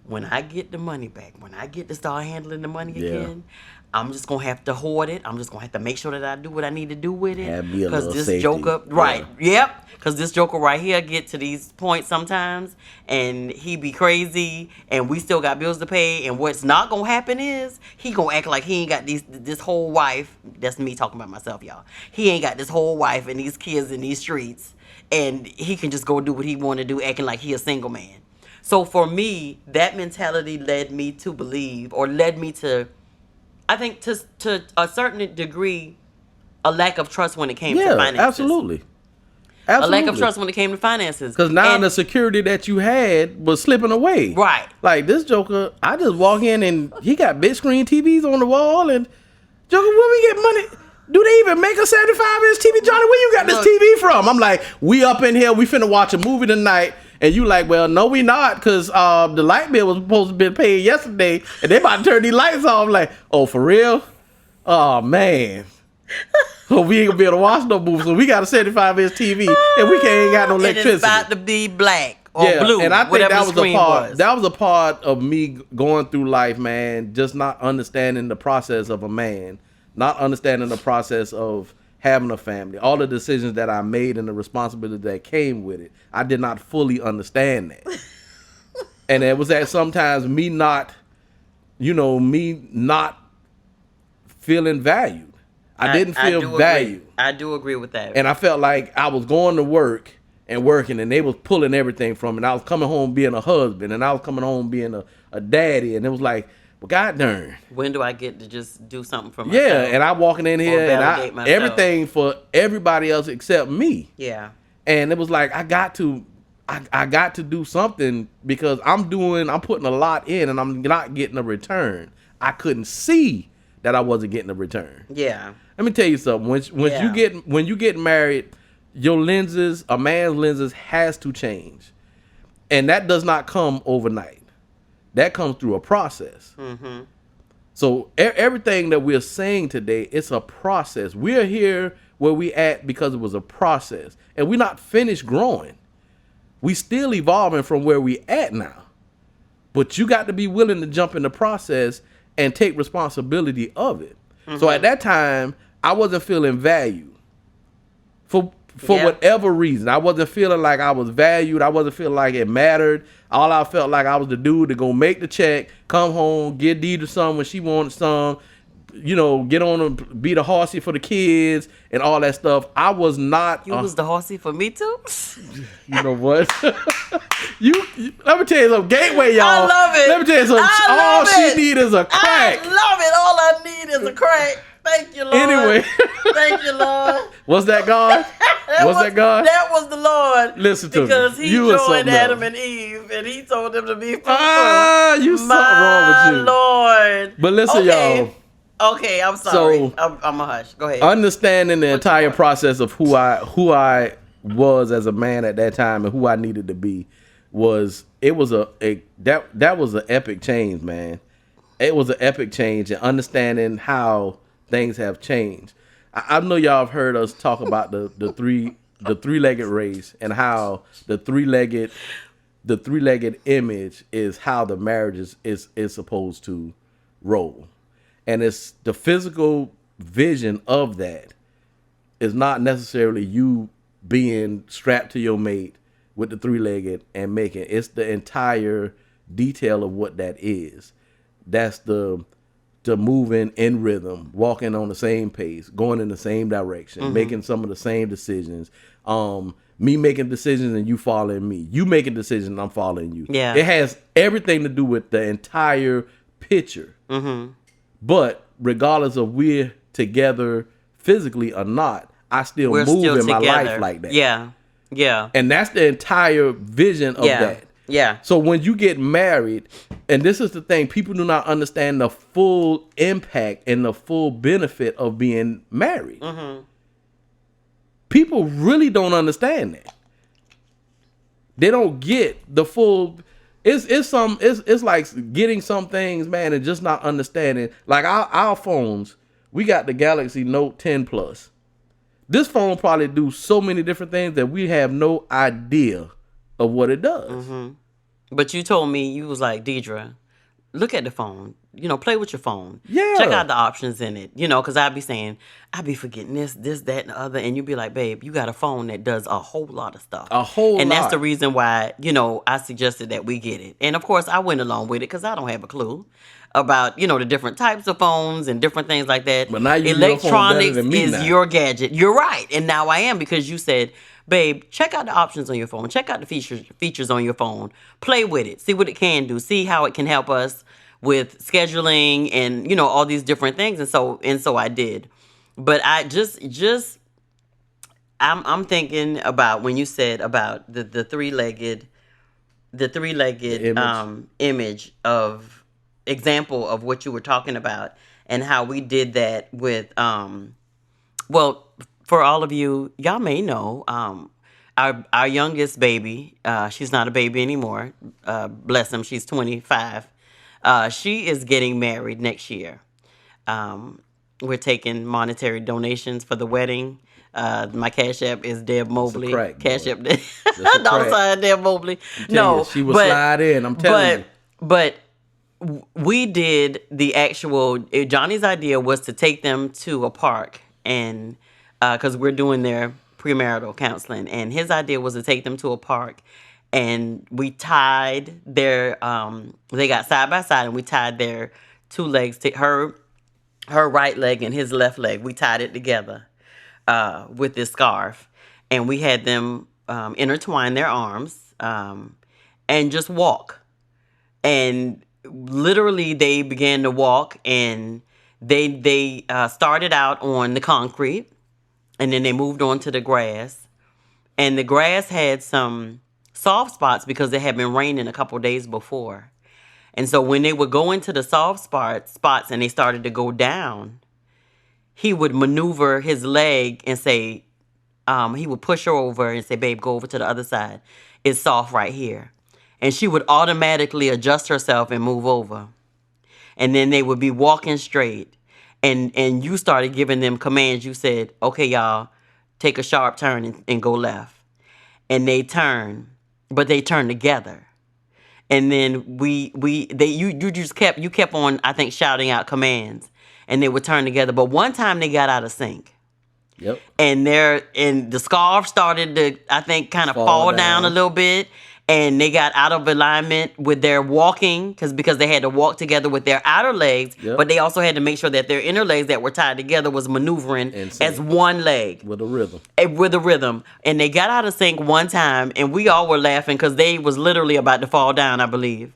when I get the money back, when I get to start handling the money again, I'm just gonna have to hoard it. I'm just gonna have to make sure that I do what I need to do with it. Because this safety. Joker, right? Yep. Because this Joker right here get to these points sometimes, and he be crazy, and we still got bills to pay. And what's not gonna happen is he gonna act like he ain't got this whole wife. That's me talking about myself, y'all. He ain't got this whole wife and these kids in these streets, and he can just go do what he want to do, acting like he a single man. So for me, that mentality led me to believe, or led me to, I think, to a certain degree, a lack of trust when it came to finances. Absolutely. A lack of trust when it came to finances. Because now the security that you had was slipping away. Right. Like this Joker, I just walk in and he got big screen TVs on the wall, and Joker, where we get money? Do they even make a 75-inch TV? Johnny, where you got this TV from? I'm like, we up in here, we finna watch a movie tonight. And you like, well, no, we not, because the light bill was supposed to be paid yesterday, and they about to turn these lights off. I'm like, oh, for real? Oh, man. So we ain't gonna be able to watch no movie, so we got a 75-inch TV, and we ain't got no electricity. And it's about to be black or blue, and I think whatever that the was screen a part. was. That was a part of me going through life, man, just not understanding the process of a man, not understanding the process of having a family, all the decisions that I made and the responsibility that came with it. I did not fully understand that. And it was that sometimes me not feeling valued. I didn't feel valued. I do agree with that. And I felt like I was going to work and working, and they was pulling everything from me. And I was coming home being a husband, and I was coming home being a daddy, and it was like, well, God darn. When do I get to just do something for myself? Yeah, and I'm walking in here and everything for everybody else except me. Yeah. And it was like I got to do something because I'm putting a lot in and I'm not getting a return. I couldn't see that I wasn't getting a return. Yeah. Let me tell you something. When you get married, your lenses, a man's lenses, has to change, and that does not come overnight. That comes through a process. Mm-hmm. So everything that we're saying today, it's a process. We're here where we at because it was a process, and we're not finished growing. We still evolving from where we at now, But you got to be willing to jump in the process and take responsibility of it. So at that time, I wasn't feeling valued for whatever reason. I wasn't feeling like I was valued. I wasn't feeling like it mattered. All I felt like I was the dude to go make the check, come home, get Deirdra some when she wanted some, get on and be the horsey for the kids and all that stuff. I was not. You was the horsey for me too. You know what? you let me tell you something. Gateway, y'all. I love it. Let me tell you something. All she need is a crack. I love it. All I need is a crack. Thank you, Lord. Anyway. Thank you, Lord. Was that God? that God? That was the Lord. Listen to me. Because he You joined Adam and Eve, and he told them to be fruitful. You something wrong with you. Lord. But listen, y'all. Okay, I'm sorry. So, I'm a hush. Go ahead. Understanding the entire process of who I was as a man at that time and who I needed to be was that was an epic change, man. It was an epic change, and understanding how things have changed. I know y'all have heard us talk about the three-legged race and how the three-legged image is how the marriage is supposed to roll. And it's the physical vision of that is not necessarily you being strapped to your mate with the three-legged and making. It's the entire detail of what that is. That's the moving in rhythm, walking on the same pace, going in the same direction, making some of the same decisions. Me making decisions and you following me. You making decisions and I'm following you. Yeah. It has everything to do with the entire picture. But regardless of we're together physically or not, I still We're move still in my together. life like that. Yeah. Yeah. And that's the entire vision of that. Yeah. So when you get married, and this is the thing, people do not understand the full impact and the full benefit of being married. People really don't understand that. They don't get the full. It's like getting some things, man, and just not understanding. Like our phones, we got the Galaxy Note 10 Plus. This phone probably do so many different things that we have no idea of what it does. But you told me, you was like, Deirdra, look at the phone. Play with your phone. Yeah. Check out the options in it. Because I'd be saying, I'd be forgetting this, that, and the other. And you'd be like, babe, you got a phone that does a whole lot of stuff. And that's the reason why, I suggested that we get it. And of course, I went along with it because I don't have a clue about, the different types of phones and different things like that. But now you Electronics than me is now. your gadget. You're right. And now I am, because you said, babe, check out the options on your phone. Check out the features on your phone. Play with it. See what it can do. See how it can help us with scheduling and, all these different things. And so I did. But I I'm thinking about when you said about the three-legged image of example of what you were talking about, and how we did that with well, for all of you, y'all may know, our youngest baby, she's not a baby anymore, bless him, she's 25. She is getting married next year. We're taking monetary donations for the wedding. My Cash App is Deb Mobley. Cash App, $ Deb Mobley. No, she will slide in. I'm telling you. But we did the actual. Johnny's idea was to take them to a park, and because we're doing their premarital counseling, and his idea was to take them to a park, and we tied their. They got side by side, and we tied their two legs to her right leg and his left leg. We tied it together with this scarf, and we had them intertwine their arms and just walk. And literally, they began to walk, and they started out on the concrete, and then they moved on to the grass. And the grass had some soft spots because it had been raining a couple days before. And so when they would go into the soft spots and they started to go down, he would maneuver his leg and say, he would push her over and say, babe, go over to the other side. It's soft right here. And she would automatically adjust herself and move over. And then they would be walking straight. And you started giving them commands. You said, okay, y'all, take a sharp turn and go left. And they turn, but they turn together. And then you just kept on, I think, shouting out commands, and they would turn together. But one time they got out of sync. Yep. And the scarf started to, I think, kind of fall down a little bit, and they got out of alignment with their walking because they had to walk together with their outer legs, but they also had to make sure that their inner legs that were tied together was maneuvering as one leg with a rhythm. And they got out of sync one time, and we all were laughing because they was literally about to fall down, I believe.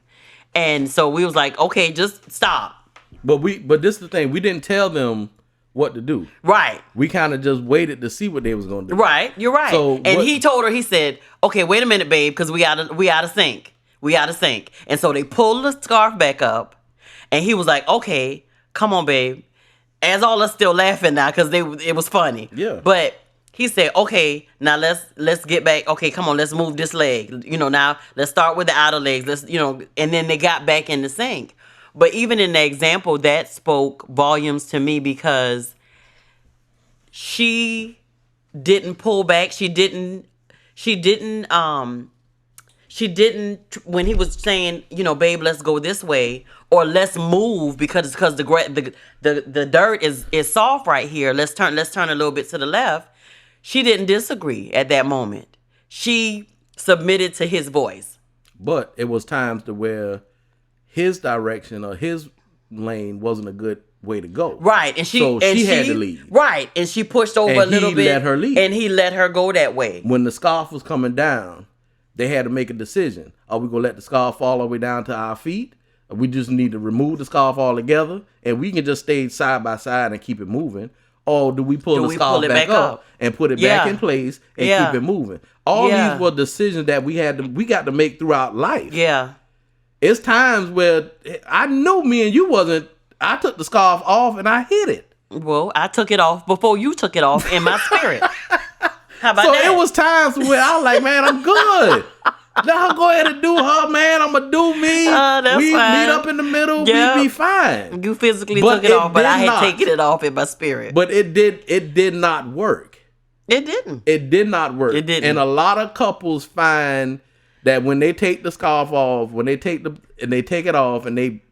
And so we was like, okay, just stop. But this is the thing, we didn't tell them what to do. Right. We kind of just waited to see what they was going to do. Right. You're right. He told her, he said, okay, wait a minute, babe, because we out of sync. We out of sync. And so they pulled the scarf back up, and he was like, okay, come on, babe. As all us still laughing now because it was funny. Yeah. But he said, okay, now let's get back. Okay, come on, let's move this leg. Now let's start with the outer legs. And then they got back in the sync. But even in the example, that spoke volumes to me because she didn't pull back. She didn't when he was saying, babe, let's go this way or let's move because the dirt is soft right here. Let's turn a little bit to the left. She didn't disagree at that moment. She submitted to his voice. But it was times to where his direction or his lane wasn't a good way to go. Right. And she had to lead. Right. And she pushed over a little bit. And he let her lead. And he let her go that way. When the scarf was coming down, they had to make a decision. Are we going to let the scarf fall all the way down to our feet? Or we just need to remove the scarf altogether and we can just stay side by side and keep it moving? Or do we pull the scarf back up and put it back in place and keep it moving? All these were decisions that we got to make throughout life. Yeah. It's times where I knew me and you wasn't. I took the scarf off and I hit it. Well, I took it off before you took it off in my spirit. How about that? So it was times where I was like, man, I'm good. Now go ahead and do her, man. I'm going to do me. We fine. Meet up in the middle. Yep. We be fine. You physically took it off, but I had taken it off in my spirit. But it did not work. It didn't. It did not work. It didn't. And a lot of couples find that when they take the scarf off, when they take it off and they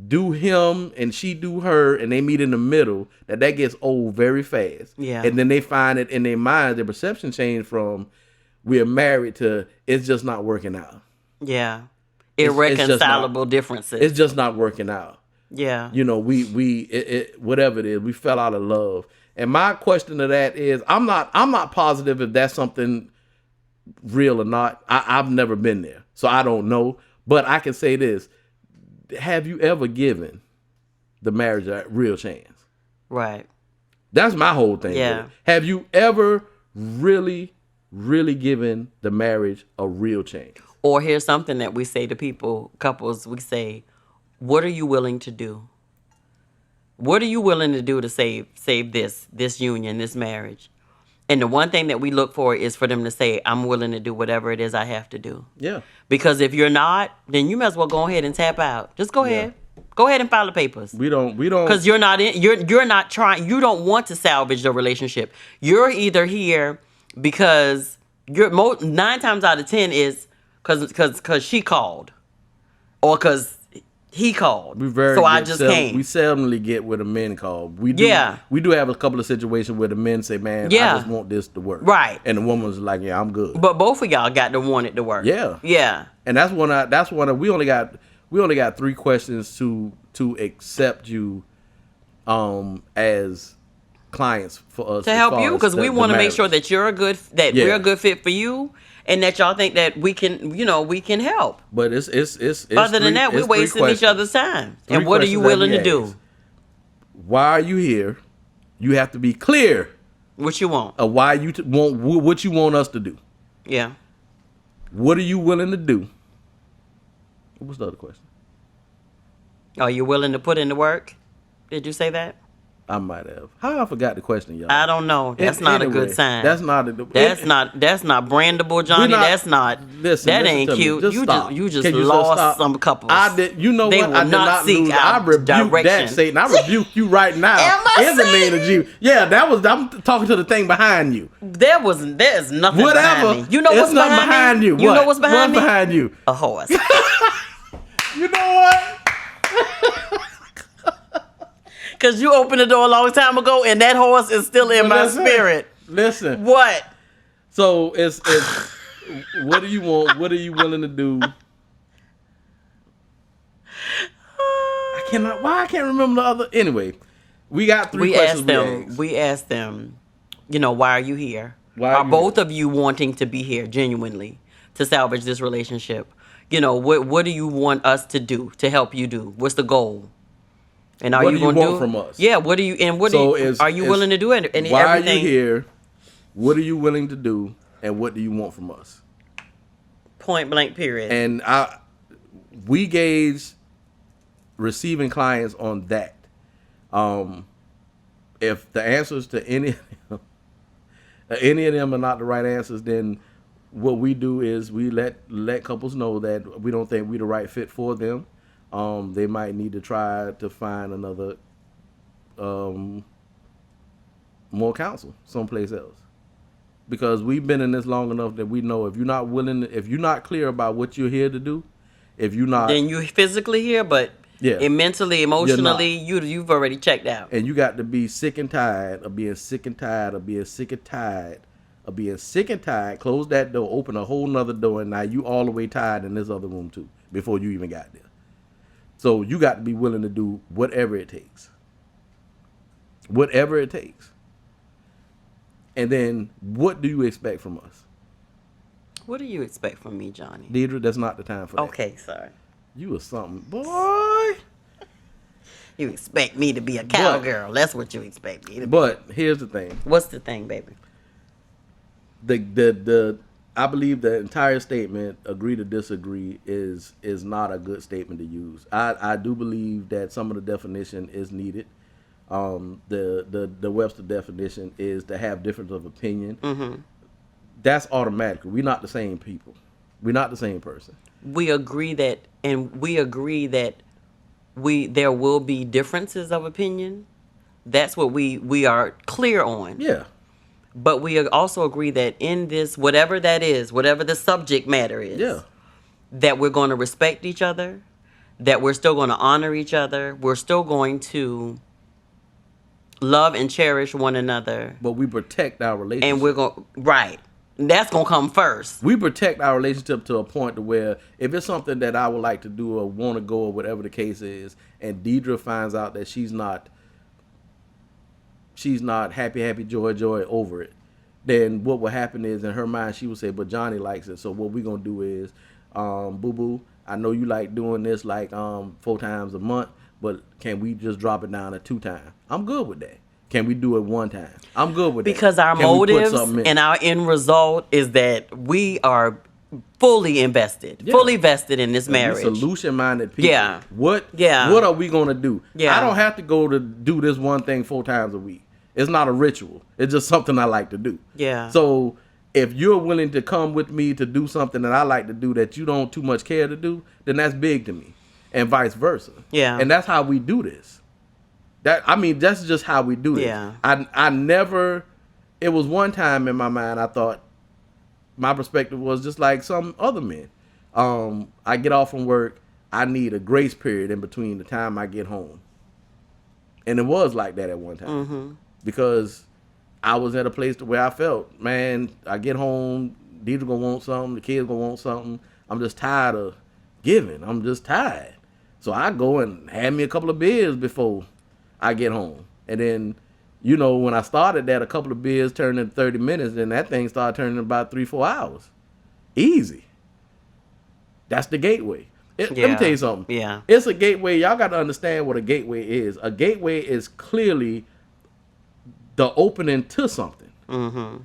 do him and she do her and they meet in the middle, that gets old very fast. Yeah. And then they find it in their mind, their perception changed from we're married to it's just not working out. Yeah. Irreconcilable differences. It's just not working out. Yeah. We whatever it is, we fell out of love. And my question to that is, I'm not positive if that's something real or not. I've never been there, so I don't know. But I can say this: have you ever given the marriage a real chance? Right. That's my whole thing. Yeah. Have you ever really, really given the marriage a real chance? Or here's something that we say to couples. We say, "What are you willing to do? What are you willing to do to save this union, this marriage?" And the one thing that we look for is for them to say, I'm willing to do whatever it is I have to do. Yeah. Because if you're not, then you might as well go ahead and tap out. Just go ahead. Go ahead and file the papers. We don't. Because you're not trying, you don't want to salvage the relationship. You're either here because 9 times out of 10 is because she called. Or because he called. I just came. We seldomly get where the men call. We do have a couple of situations where the men say, "Man, I just want this to work." Right. And the woman's like, "Yeah, I'm good." But both of y'all got to want it to work. Yeah. Yeah. And that's one of we only got 3 questions to accept you as clients for us to help you, because we want to make sure that we're a good fit for you. And that y'all think that we can help. But it's other than that, we're wasting each other's time. And what are you willing to do? Why are you here? You have to be clear. What you want? Why you want what you want us to do? Yeah. What are you willing to do? What's the other question? Are you willing to put in the work? Did you say that? I might have. How I forgot the question, y'all. I don't know. That's not a good sign. That's not That's not brandable, Johnny. That's not. That ain't to me. cute. Just stop. You just Can you lost stop? some couples. I did. You know They what? will I did not seek lose. I our rebuke that, direction. Satan. I rebuke you right now. Am I in the name of Satan? Jesus. Yeah, that was. I'm talking to the thing behind you. There's nothing Whatever. behind me. You know It's what's nothing behind me? you. You What? know what's behind me? What's behind you? A horse. You know what? Because you opened the door a long time ago, and that horse is still in my spirit. Listen. What? So it's what do you want? What are you willing to do? I cannot. Why I can't remember the other. Anyway, we got three questions. We asked them. Why are you here? Why are you both here? of you wanting to be here genuinely to salvage this relationship? What do you want us to do to help you do? What's the goal? And are What you do you going to want from us? Yeah. What do you and what So do you, are you willing to do? And why everything? are you here? What are you willing to do? And what do you want from us? Point blank. Period. And we gauge receiving clients on that. If the answers to any of them are not the right answers, then what we do is we let couples know that we don't think we're the right fit for them. They might need to try to find another more counsel someplace else, because we've been in this long enough that we know if you're not clear about what you're here to do, if you're not, then you physically here, but mentally, emotionally, you've already checked out. And you got to be sick and tired of being sick and tired of being sick and tired of being sick and tired. Close that door, open a whole nother door, and now you all the way tired in this other room too before you even got there. So you got to be willing to do whatever it takes. Whatever it takes. And then what do you expect from us? What do you expect from me, Johnny? Deirdra, that's not the time for that. Okay, sorry. You was something, boy. You expect me to be a cowgirl. That's what you expect me to be. But here's the thing. What's the thing, baby? I believe the entire statement, agree to disagree, is not a good statement to use. I do believe that some of the definition is needed. The Webster definition is to have difference of opinion. Mm-hmm. That's automatic. We're not the same people. We're not the same person. We agree that there will be differences of opinion. That's what we are clear on. Yeah. But we also agree that in this, whatever that is, whatever the subject matter is, that we're going to respect each other, that we're still going to honor each other, we're still going to love and cherish one another. But we protect our relationship. And we're going, right. That's going to come first. We protect our relationship to a point to where if it's something that I would like to do or want to go or whatever the case is, and Deirdra finds out that she's not happy, joy over it, then what will happen is in her mind she will say, but Johnny likes it. So what we're going to do is, boo-boo, I know you like doing this like 4 times a month, but can we just drop it down to 2 times? I'm good with that. Can we do it 1 time? I'm good with because that. Our motives and our end result is that we are fully invested, fully vested in this marriage. Solution-minded people. Yeah. What are we going to do? Yeah. I don't have to go to do this one thing 4 times a week. It's not a ritual. It's just something I like to do. Yeah. So if you're willing to come with me to do something that I like to do that you don't too much care to do, then that's big to me, and vice versa. Yeah. And that's how we do this. That's just how we do it. Yeah. I never. It was one time in my mind I thought my perspective was just like some other men. I get off from work. I need a grace period in between the time I get home, and it was like that at one time. Mm-hmm. Because I was at a place where I felt, man, I get home, Deirdra gonna want something, the kids gonna want something. I'm just tired of giving. I'm just tired. So I go and have me a couple of beers before I get home. And then, when I started that, a couple of beers turned into 30 minutes, then that thing started turning about 3-4 hours. Easy. That's the gateway. Let me tell you something. Yeah. It's a gateway. Y'all got to understand what a gateway is. A gateway is clearly the opening to something. Mm-hmm.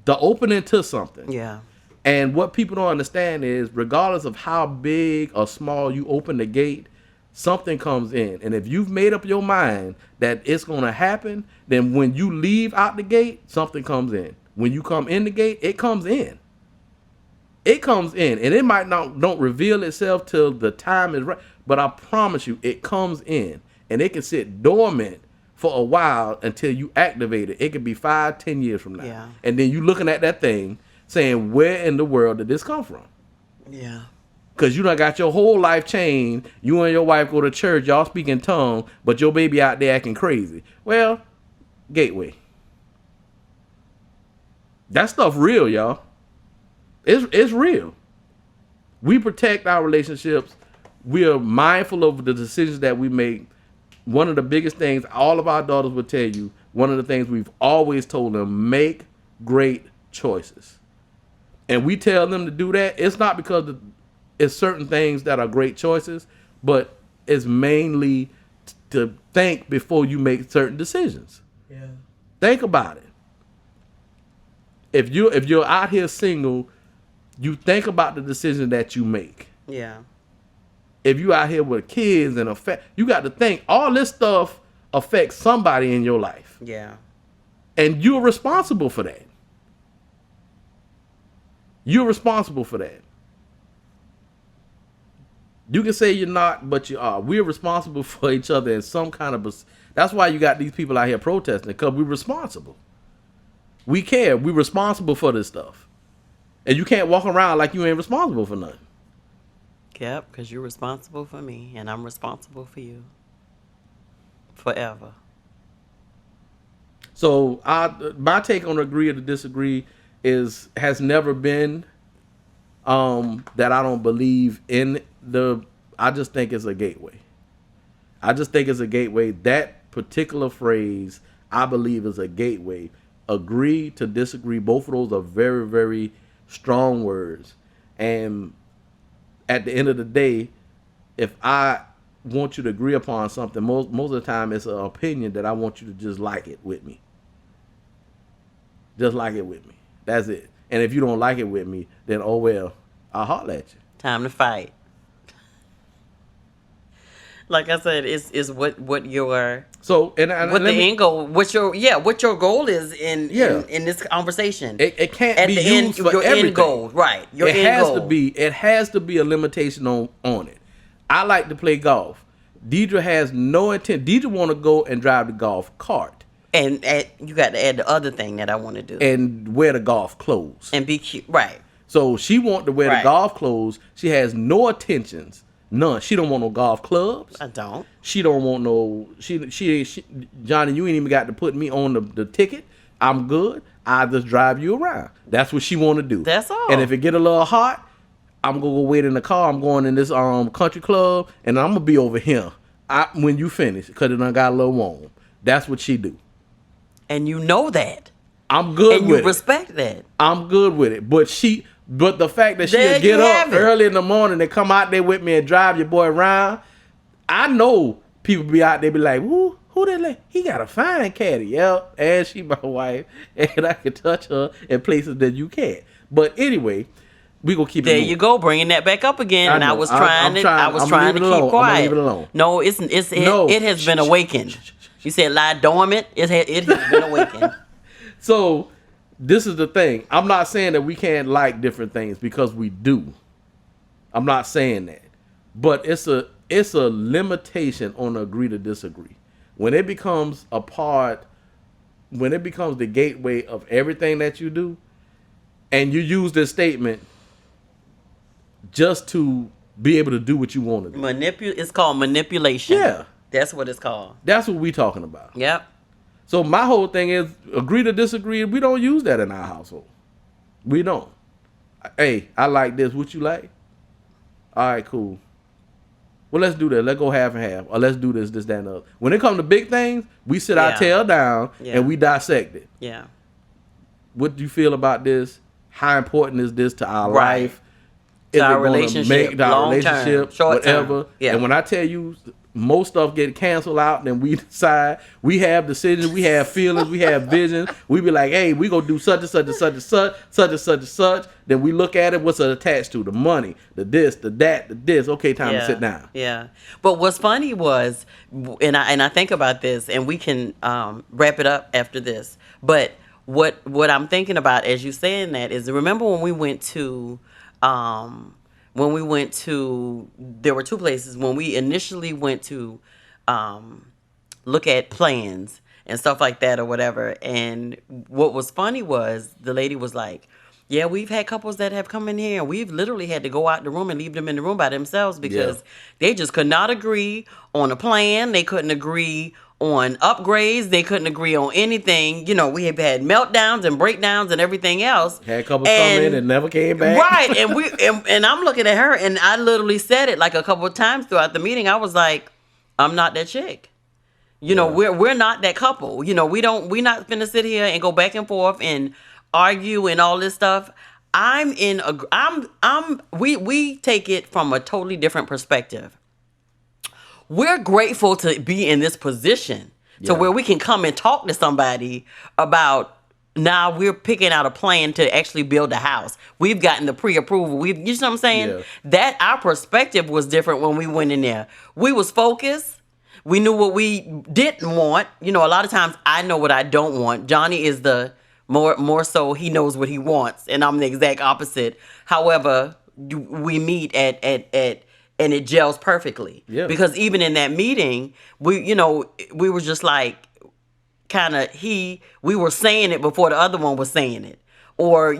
The opening to something. Yeah. And what people don't understand is, regardless of how big or small you open the gate, something comes in. And if you've made up your mind that it's going to happen, then when you leave out the gate, something comes in. When you come in the gate, it comes in. It comes in, and it might not don't reveal itself till the time is right. But I promise you, it comes in, and it can sit dormant for a while until you activate it. It could be 5, 10 years from now. Yeah. And then you looking at that thing saying, where in the world did this come from? Yeah. Because you done got your whole life changed. You and your wife go to church, y'all speak in tongues, but your baby out there acting crazy. Well, gateway. That stuff real, y'all. It's real. We protect our relationships. We are mindful of the decisions that we make. One of the biggest things all of our daughters will tell you, one of the things we've always told them, make great choices. And we tell them to do that. It's not because it's certain things that are great choices, but it's mainly to think before you make certain decisions. Yeah. Think about it. If you're out here single, you think about the decision that you make. Yeah. If you out here with kids and you got to think all this stuff affects somebody in your life. Yeah. And you're responsible for that. You're responsible for that. You can say you're not, but you are. We're responsible for each other in some kind of... That's why you got these people out here protesting, because we're responsible. We care. We're responsible for this stuff. And you can't walk around like you ain't responsible for nothing. Yep, because you're responsible for me, and I'm responsible for you. Forever. So my take on agree or to disagree has never been that I don't believe in I just think it's a gateway. I just think it's a gateway. That particular phrase, I believe, is a gateway. Agree to disagree. Both of those are very, very strong words. And at the end of the day, if I want you to agree upon something, most of the time it's an opinion that I want you to just like it with me. Just like it with me. That's it. And if you don't like it with me, then oh well, I'll holler at you. Time to fight. Like I said, it's what your so and what the end goal, what your goal is in this conversation. It can't at be the used end, for your everything. End goal, right? Your it end has goal. it has to be a limitation on it. I like to play golf. Deirdra has no intent. Deirdra want to go and drive the golf cart. And you got to add the other thing that I want to do. And wear the golf clothes. And be cute, right? So she want to wear the golf clothes. She has no intentions. None. She don't want no golf clubs. I don't. She don't want no. She Johnny, you ain't even got to put me on the ticket. I'm good. I just drive you around. That's what she want to do. That's all. And if it get a little hot, I'm gonna go wait in the car. I'm going in this country club, and I'm gonna be over here when you finish, because it done got a little warm. That's what she do. And you know that. I'm good with it. And you respect that. I'm good with it. But the fact that she'll get up early in the morning and come out there with me and drive your boy around, I know people be out there be like, who that like? He got a fine caddy. Yep, and she my wife, and I can touch her in places that you can't. But anyway, we gonna keep it moving. There you go, bringing that back up again. And I was trying to keep quiet. Leave it alone. No, it has been awakened. You said lie dormant. It has been awakened. So this is the thing. I'm not saying that we can't like different things, because we do. I'm not saying that. But it's a limitation on agree to disagree. When it becomes when it becomes the gateway of everything that you do, and you use this statement just to be able to do what you want to do. It's called manipulation. Yeah. That's what it's called. That's what we talking about. Yep. So my whole thing is agree to disagree. We don't use that in our household. We don't. Hey, I like this. What you like? All right, cool. Well, let's do that. Let's go half and half. Or let's do this, that, and the other. When it comes to big things, we sit our tail down and we dissect it. Yeah. What do you feel about this? How important is this to our life? To our relationship, make our relationship, short whatever. term. Yeah. And when I tell you, most stuff get canceled out, and then we decide, we have decisions, we have feelings, we have visions. We be like, hey, we gonna do such and such and such and such, such and such and such. Then we look at it, what's it attached to? The money, the this, the that, the this. Okay, time to sit down. Yeah. But what's funny was, and I think about this, and we can wrap it up after this. But what I'm thinking about as you saying that is, remember when we went to there were two places when we initially went to look at plans and stuff like that or whatever. And what was funny was the lady was like, yeah, we've had couples that have come in here and we've literally had to go out the room and leave them in the room by themselves because they just could not agree on a plan. They couldn't agree on upgrades. They couldn't agree on anything. You know, we have had meltdowns and breakdowns and everything else. Had couples come in and never came back. Right. And I'm looking at her, and I literally said it like a couple of times throughout the meeting. I was like, I'm not that chick. You know, we're not that couple. You know, we're not finna sit here and go back and forth and argue and all this stuff. We take it from a totally different perspective. We're grateful to be in this position to where we can come and talk to somebody about, now we're picking out a plan to actually build a house. We've gotten the pre-approval. You know what I'm saying? Yeah. That our perspective was different when we went in there. We was focused. We knew what we didn't want. You know, a lot of times I know what I don't want. Johnny is the more so he knows what he wants, and I'm the exact opposite. However, we meet at and it gels perfectly. Yeah. Because even in that meeting, we were just like, we were saying it before the other one was saying it. Or,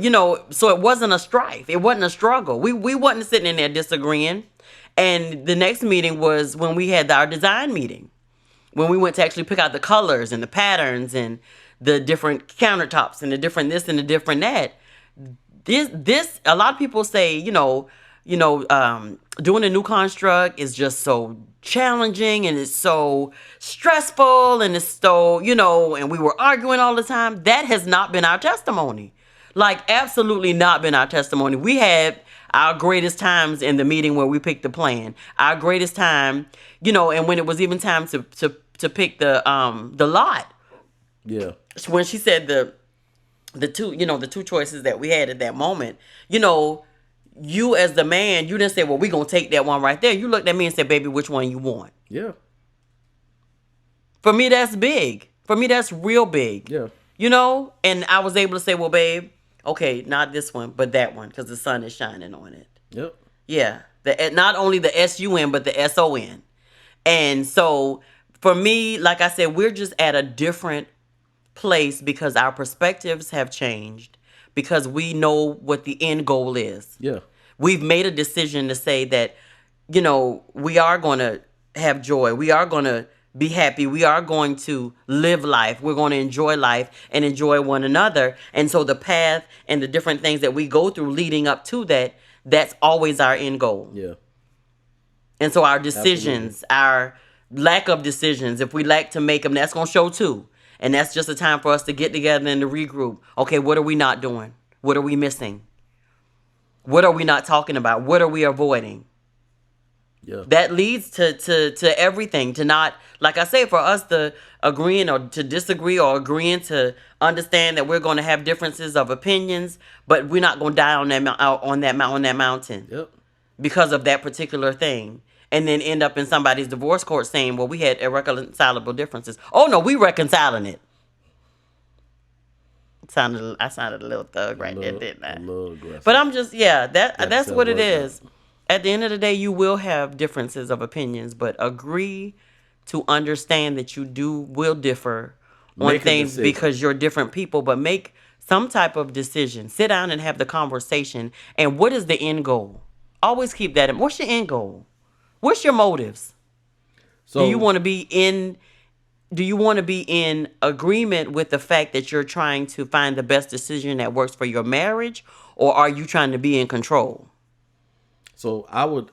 so it wasn't a strife. It wasn't a struggle. We wasn't sitting in there disagreeing. And the next meeting was when we had our design meeting, when we went to actually pick out the colors and the patterns and the different countertops and the different this and the different that. This a lot of people say, doing a new construct is just so challenging and it's so stressful and it's so, and we were arguing all the time. That has not been our testimony. Like, absolutely not been our testimony. We had our greatest times in the meeting where we picked the plan. Our greatest time, and when it was even time to pick the lot. Yeah. When she said the two choices that we had at that moment, you as the man, you didn't say, well, we're going to take that one right there. You looked at me and said, baby, which one you want? Yeah. For me, that's big. For me, that's real big. Yeah. And I was able to say, well, babe, okay, not this one, but that one, because the sun is shining on it. Yep. Yeah. Not only the SUN, but the SON. And so for me, like I said, we're just at a different place because our perspectives have changed, because we know what the end goal is. Yeah. We've made a decision to say that, we are going to have joy. We are going to be happy. We are going to live life. We're going to enjoy life and enjoy one another. And so the path and the different things that we go through leading up to that, that's always our end goal. Yeah. And so our decisions, our lack of decisions, if we lack to make them, that's going to show too. And that's just a time for us to get together and to regroup. Okay, what are we not doing? What are we missing? What are we not talking about? What are we avoiding? Yeah. That leads to everything. To not, like I say, for us to agreeing or to disagree or agreeing to understand that we're going to have differences of opinions, but we're not going to die on that mountain. Yep. Because of that particular thing. And then end up in somebody's divorce court saying, well, we had irreconcilable differences. Oh, no, we reconciling it. I sounded a little thug there, didn't I? A little aggressive. But I'm just, that's what it is. At the end of the day, you will have differences of opinions, but agree to understand that you will differ on things because you're different people, but make some type of decision. Sit down and have the conversation. And what is the end goal? Always keep that in. What's your end goal? What's your motives? So, do you want to be in agreement with the fact that you're trying to find the best decision that works for your marriage, or are you trying to be in control? So I would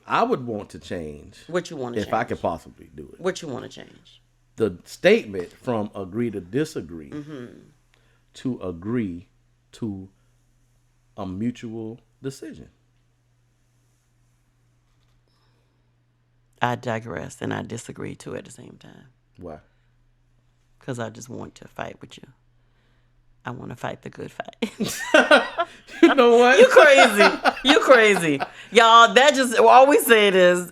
want to change. What you want to change? If I could possibly do it. What you want to change? The statement from agree to disagree to agree to a mutual decision. I digress and I disagree too at the same time. Why? Because I just want to fight with you. I want to fight the good fight. You know what? You crazy. You crazy. Y'all, that just, all we said is,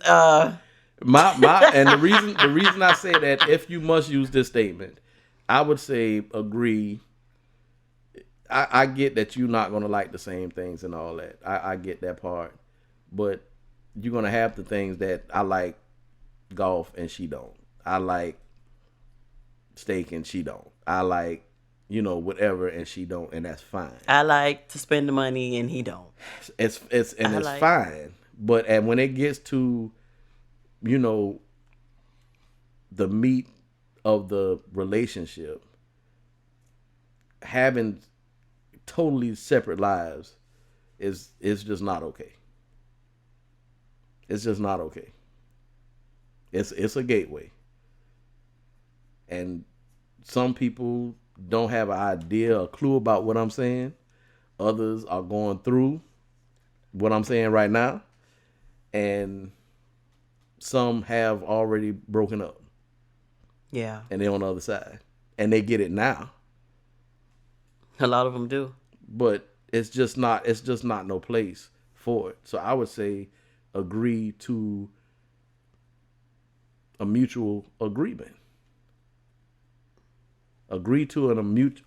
My and the reason I say that, if you must use this statement, I would say agree. I get that you're not gonna like the same things and all that. I get that part, but you're gonna have the things that I like, golf and she don't. I like steak and she don't. I like, whatever, and she don't, and that's fine. I like to spend the money and he don't. It's fine. But and when it gets to, the meat of the relationship, having totally separate lives is just not okay. It's just not okay. It's a gateway. And some people don't have an idea, a clue about what I'm saying. Others are going through what I'm saying right now. And some have already broken up. Yeah. And they're on the other side. And they get it now. A lot of them do. But it's just not no place for it. So I would say agree to a mutual agreement. Agree to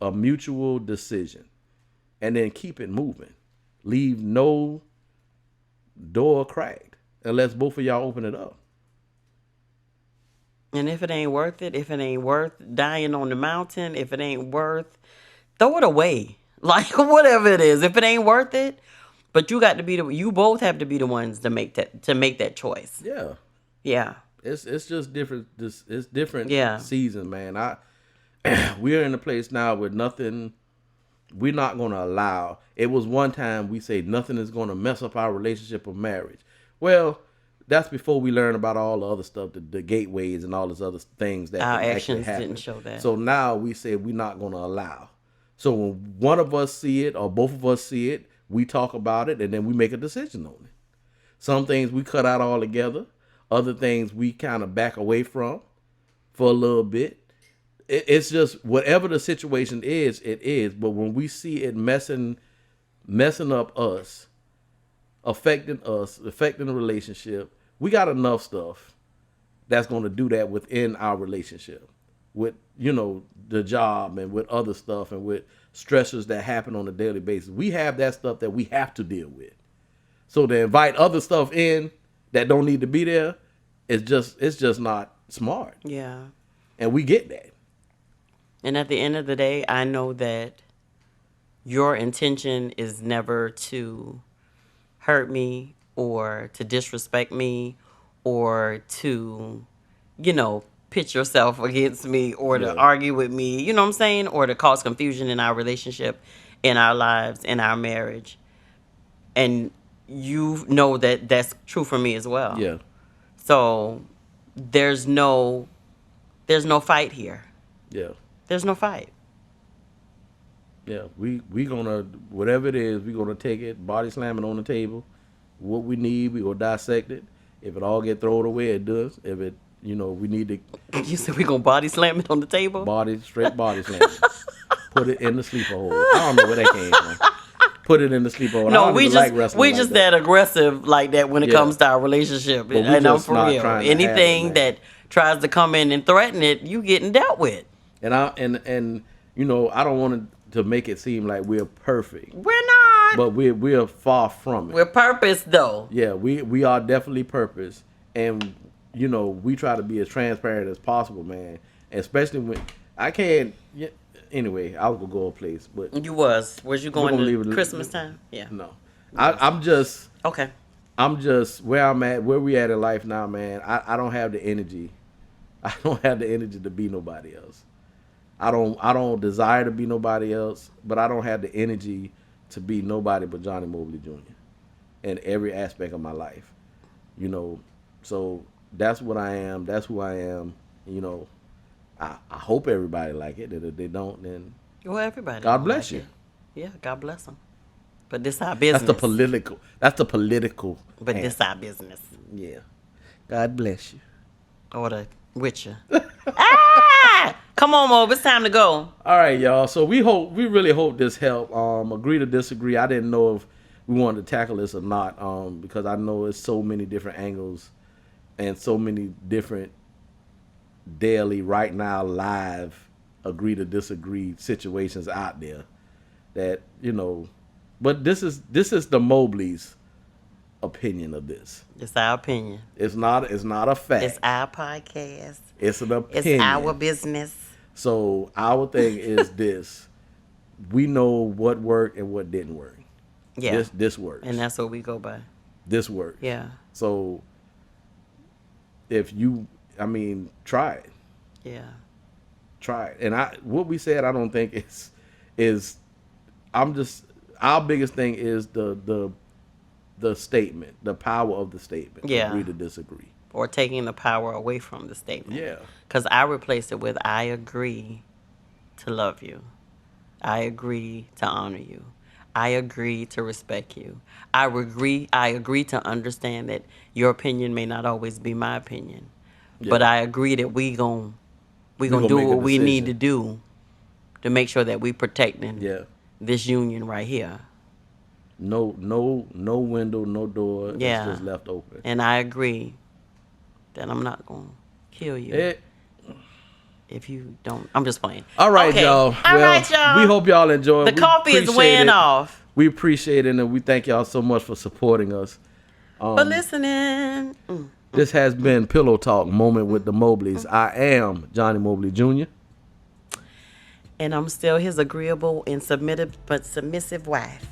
a mutual decision, and then keep it moving. Leave no door cracked unless both of y'all open it up. And if it ain't worth it, if it ain't worth dying on the mountain, if it ain't worth, throw it away. Like, whatever it is, if it ain't worth it, but you both have to be the ones to make that choice. Yeah. Yeah. It's just different. It's different. Yeah. Season, man. We're in a place now where nothing. We're not going to allow. It was one time we say nothing is going to mess up our relationship or marriage. Well, that's before we learn about all the other stuff, the gateways and all those other things that our can actions actually happen. didn't show that. So now we say we're not going to allow. So when one of us see it or both of us see it, we talk about it and then we make a decision on it. Some things we cut out altogether. Other things we kind of back away from for a little bit. It's just whatever the situation is, it is. But when we see it messing up us, affecting the relationship, we got enough stuff that's going to do that within our relationship. With, the job and with other stuff and with stressors that happen on a daily basis. We have that stuff that we have to deal with. So to invite other stuff in that don't need to be there, it's just not smart. Yeah. And we get that. And at the end of the day, I know that your intention is never to hurt me or to disrespect me or to, pitch yourself against me or to argue with me, you know what I'm saying? Or to cause confusion in our relationship, in our lives, in our marriage. And you know that that's true for me as well. Yeah. So there's no fight here. Yeah. There's no fight. Yeah. We gonna, whatever it is, we gonna take it, body slam it on the table. What we need, we gonna dissect it. If it all get thrown away, it does. If it, we need to. You said we gonna body slam it on the table? Straight body slam it. Put it in the sleeper hole. I don't know where that came from. Put it in the sleeper hole. No, we just that aggressive like that when it comes to our relationship. And I'm for real. Anything that tries to come in and threaten it, you getting dealt with. And I don't want to make it seem like we're perfect. We're not. But we're far from it. We're purpose though. Yeah, we are definitely purpose. And we try to be as transparent as possible, man. Especially when I can't. Anyway, I was gonna go a place, but Was you going to Christmas time? Yeah. No, I'm just okay. I'm just where I'm at, where we at in life now, man. I don't have the energy. I don't have the energy to be nobody else. I don't desire to be nobody else, but I don't have the energy to be nobody but Johnnie Mobley Jr. in every aspect of my life. So that's what I am. That's who I am. I hope everybody like it. And if they don't, then everybody. God bless you. Yeah, God bless them. But this our business. That's the political. But this our business. Yeah. God bless you. Or with you. Ah! Come on, Mob. It's time to go. All right, y'all. So we really hope this helped. Agree to disagree. I didn't know if we wanted to tackle this or not, because I know it's so many different angles and so many different daily, right now, live, agree to disagree situations out there that, but this is the Mobleys opinion of this. It's our opinion. It's not a fact. It's our podcast. It's an opinion. It's our business. So our thing is this: we know what worked and what didn't work. Yeah, this works, and that's what we go by. This works. Yeah. So if you, try it. Yeah. Try it. And what we said, I don't think is. Our biggest thing is the statement, the power of the statement. Yeah. Agree to disagree. Or taking the power away from the statement. Yeah. Because I replaced it with I agree to love you. I agree to honor you. I agree to respect you. I agree to understand that your opinion may not always be my opinion. Yeah. But I agree that we gonna do what we need to do to make sure that we protecting this union right here. No window, no door. Yeah. It's just left open. And I agree that I'm not going to kill you if you don't. I'm just playing. All right, y'all. All right, y'all. We hope y'all enjoy. The coffee is wearing off. We appreciate it, and we thank y'all so much for supporting us. For listening. This has been Pillow Talk Moment with the Mobleys. I am Johnny Mobley Jr. And I'm still his agreeable and submissive wife,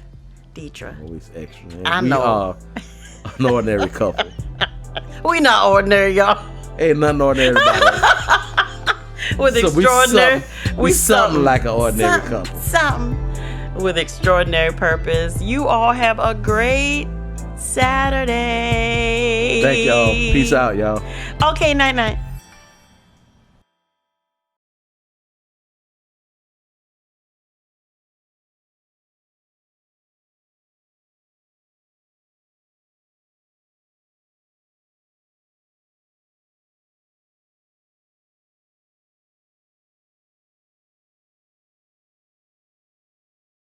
Deirdra. Always extra. I know. We are an ordinary couple. We not ordinary, y'all. Ain't nothing ordinary about us. With extraordinary. We something like an ordinary couple. Something with extraordinary purpose. You all have a great Saturday. Thank y'all. Peace out, y'all. Okay, night.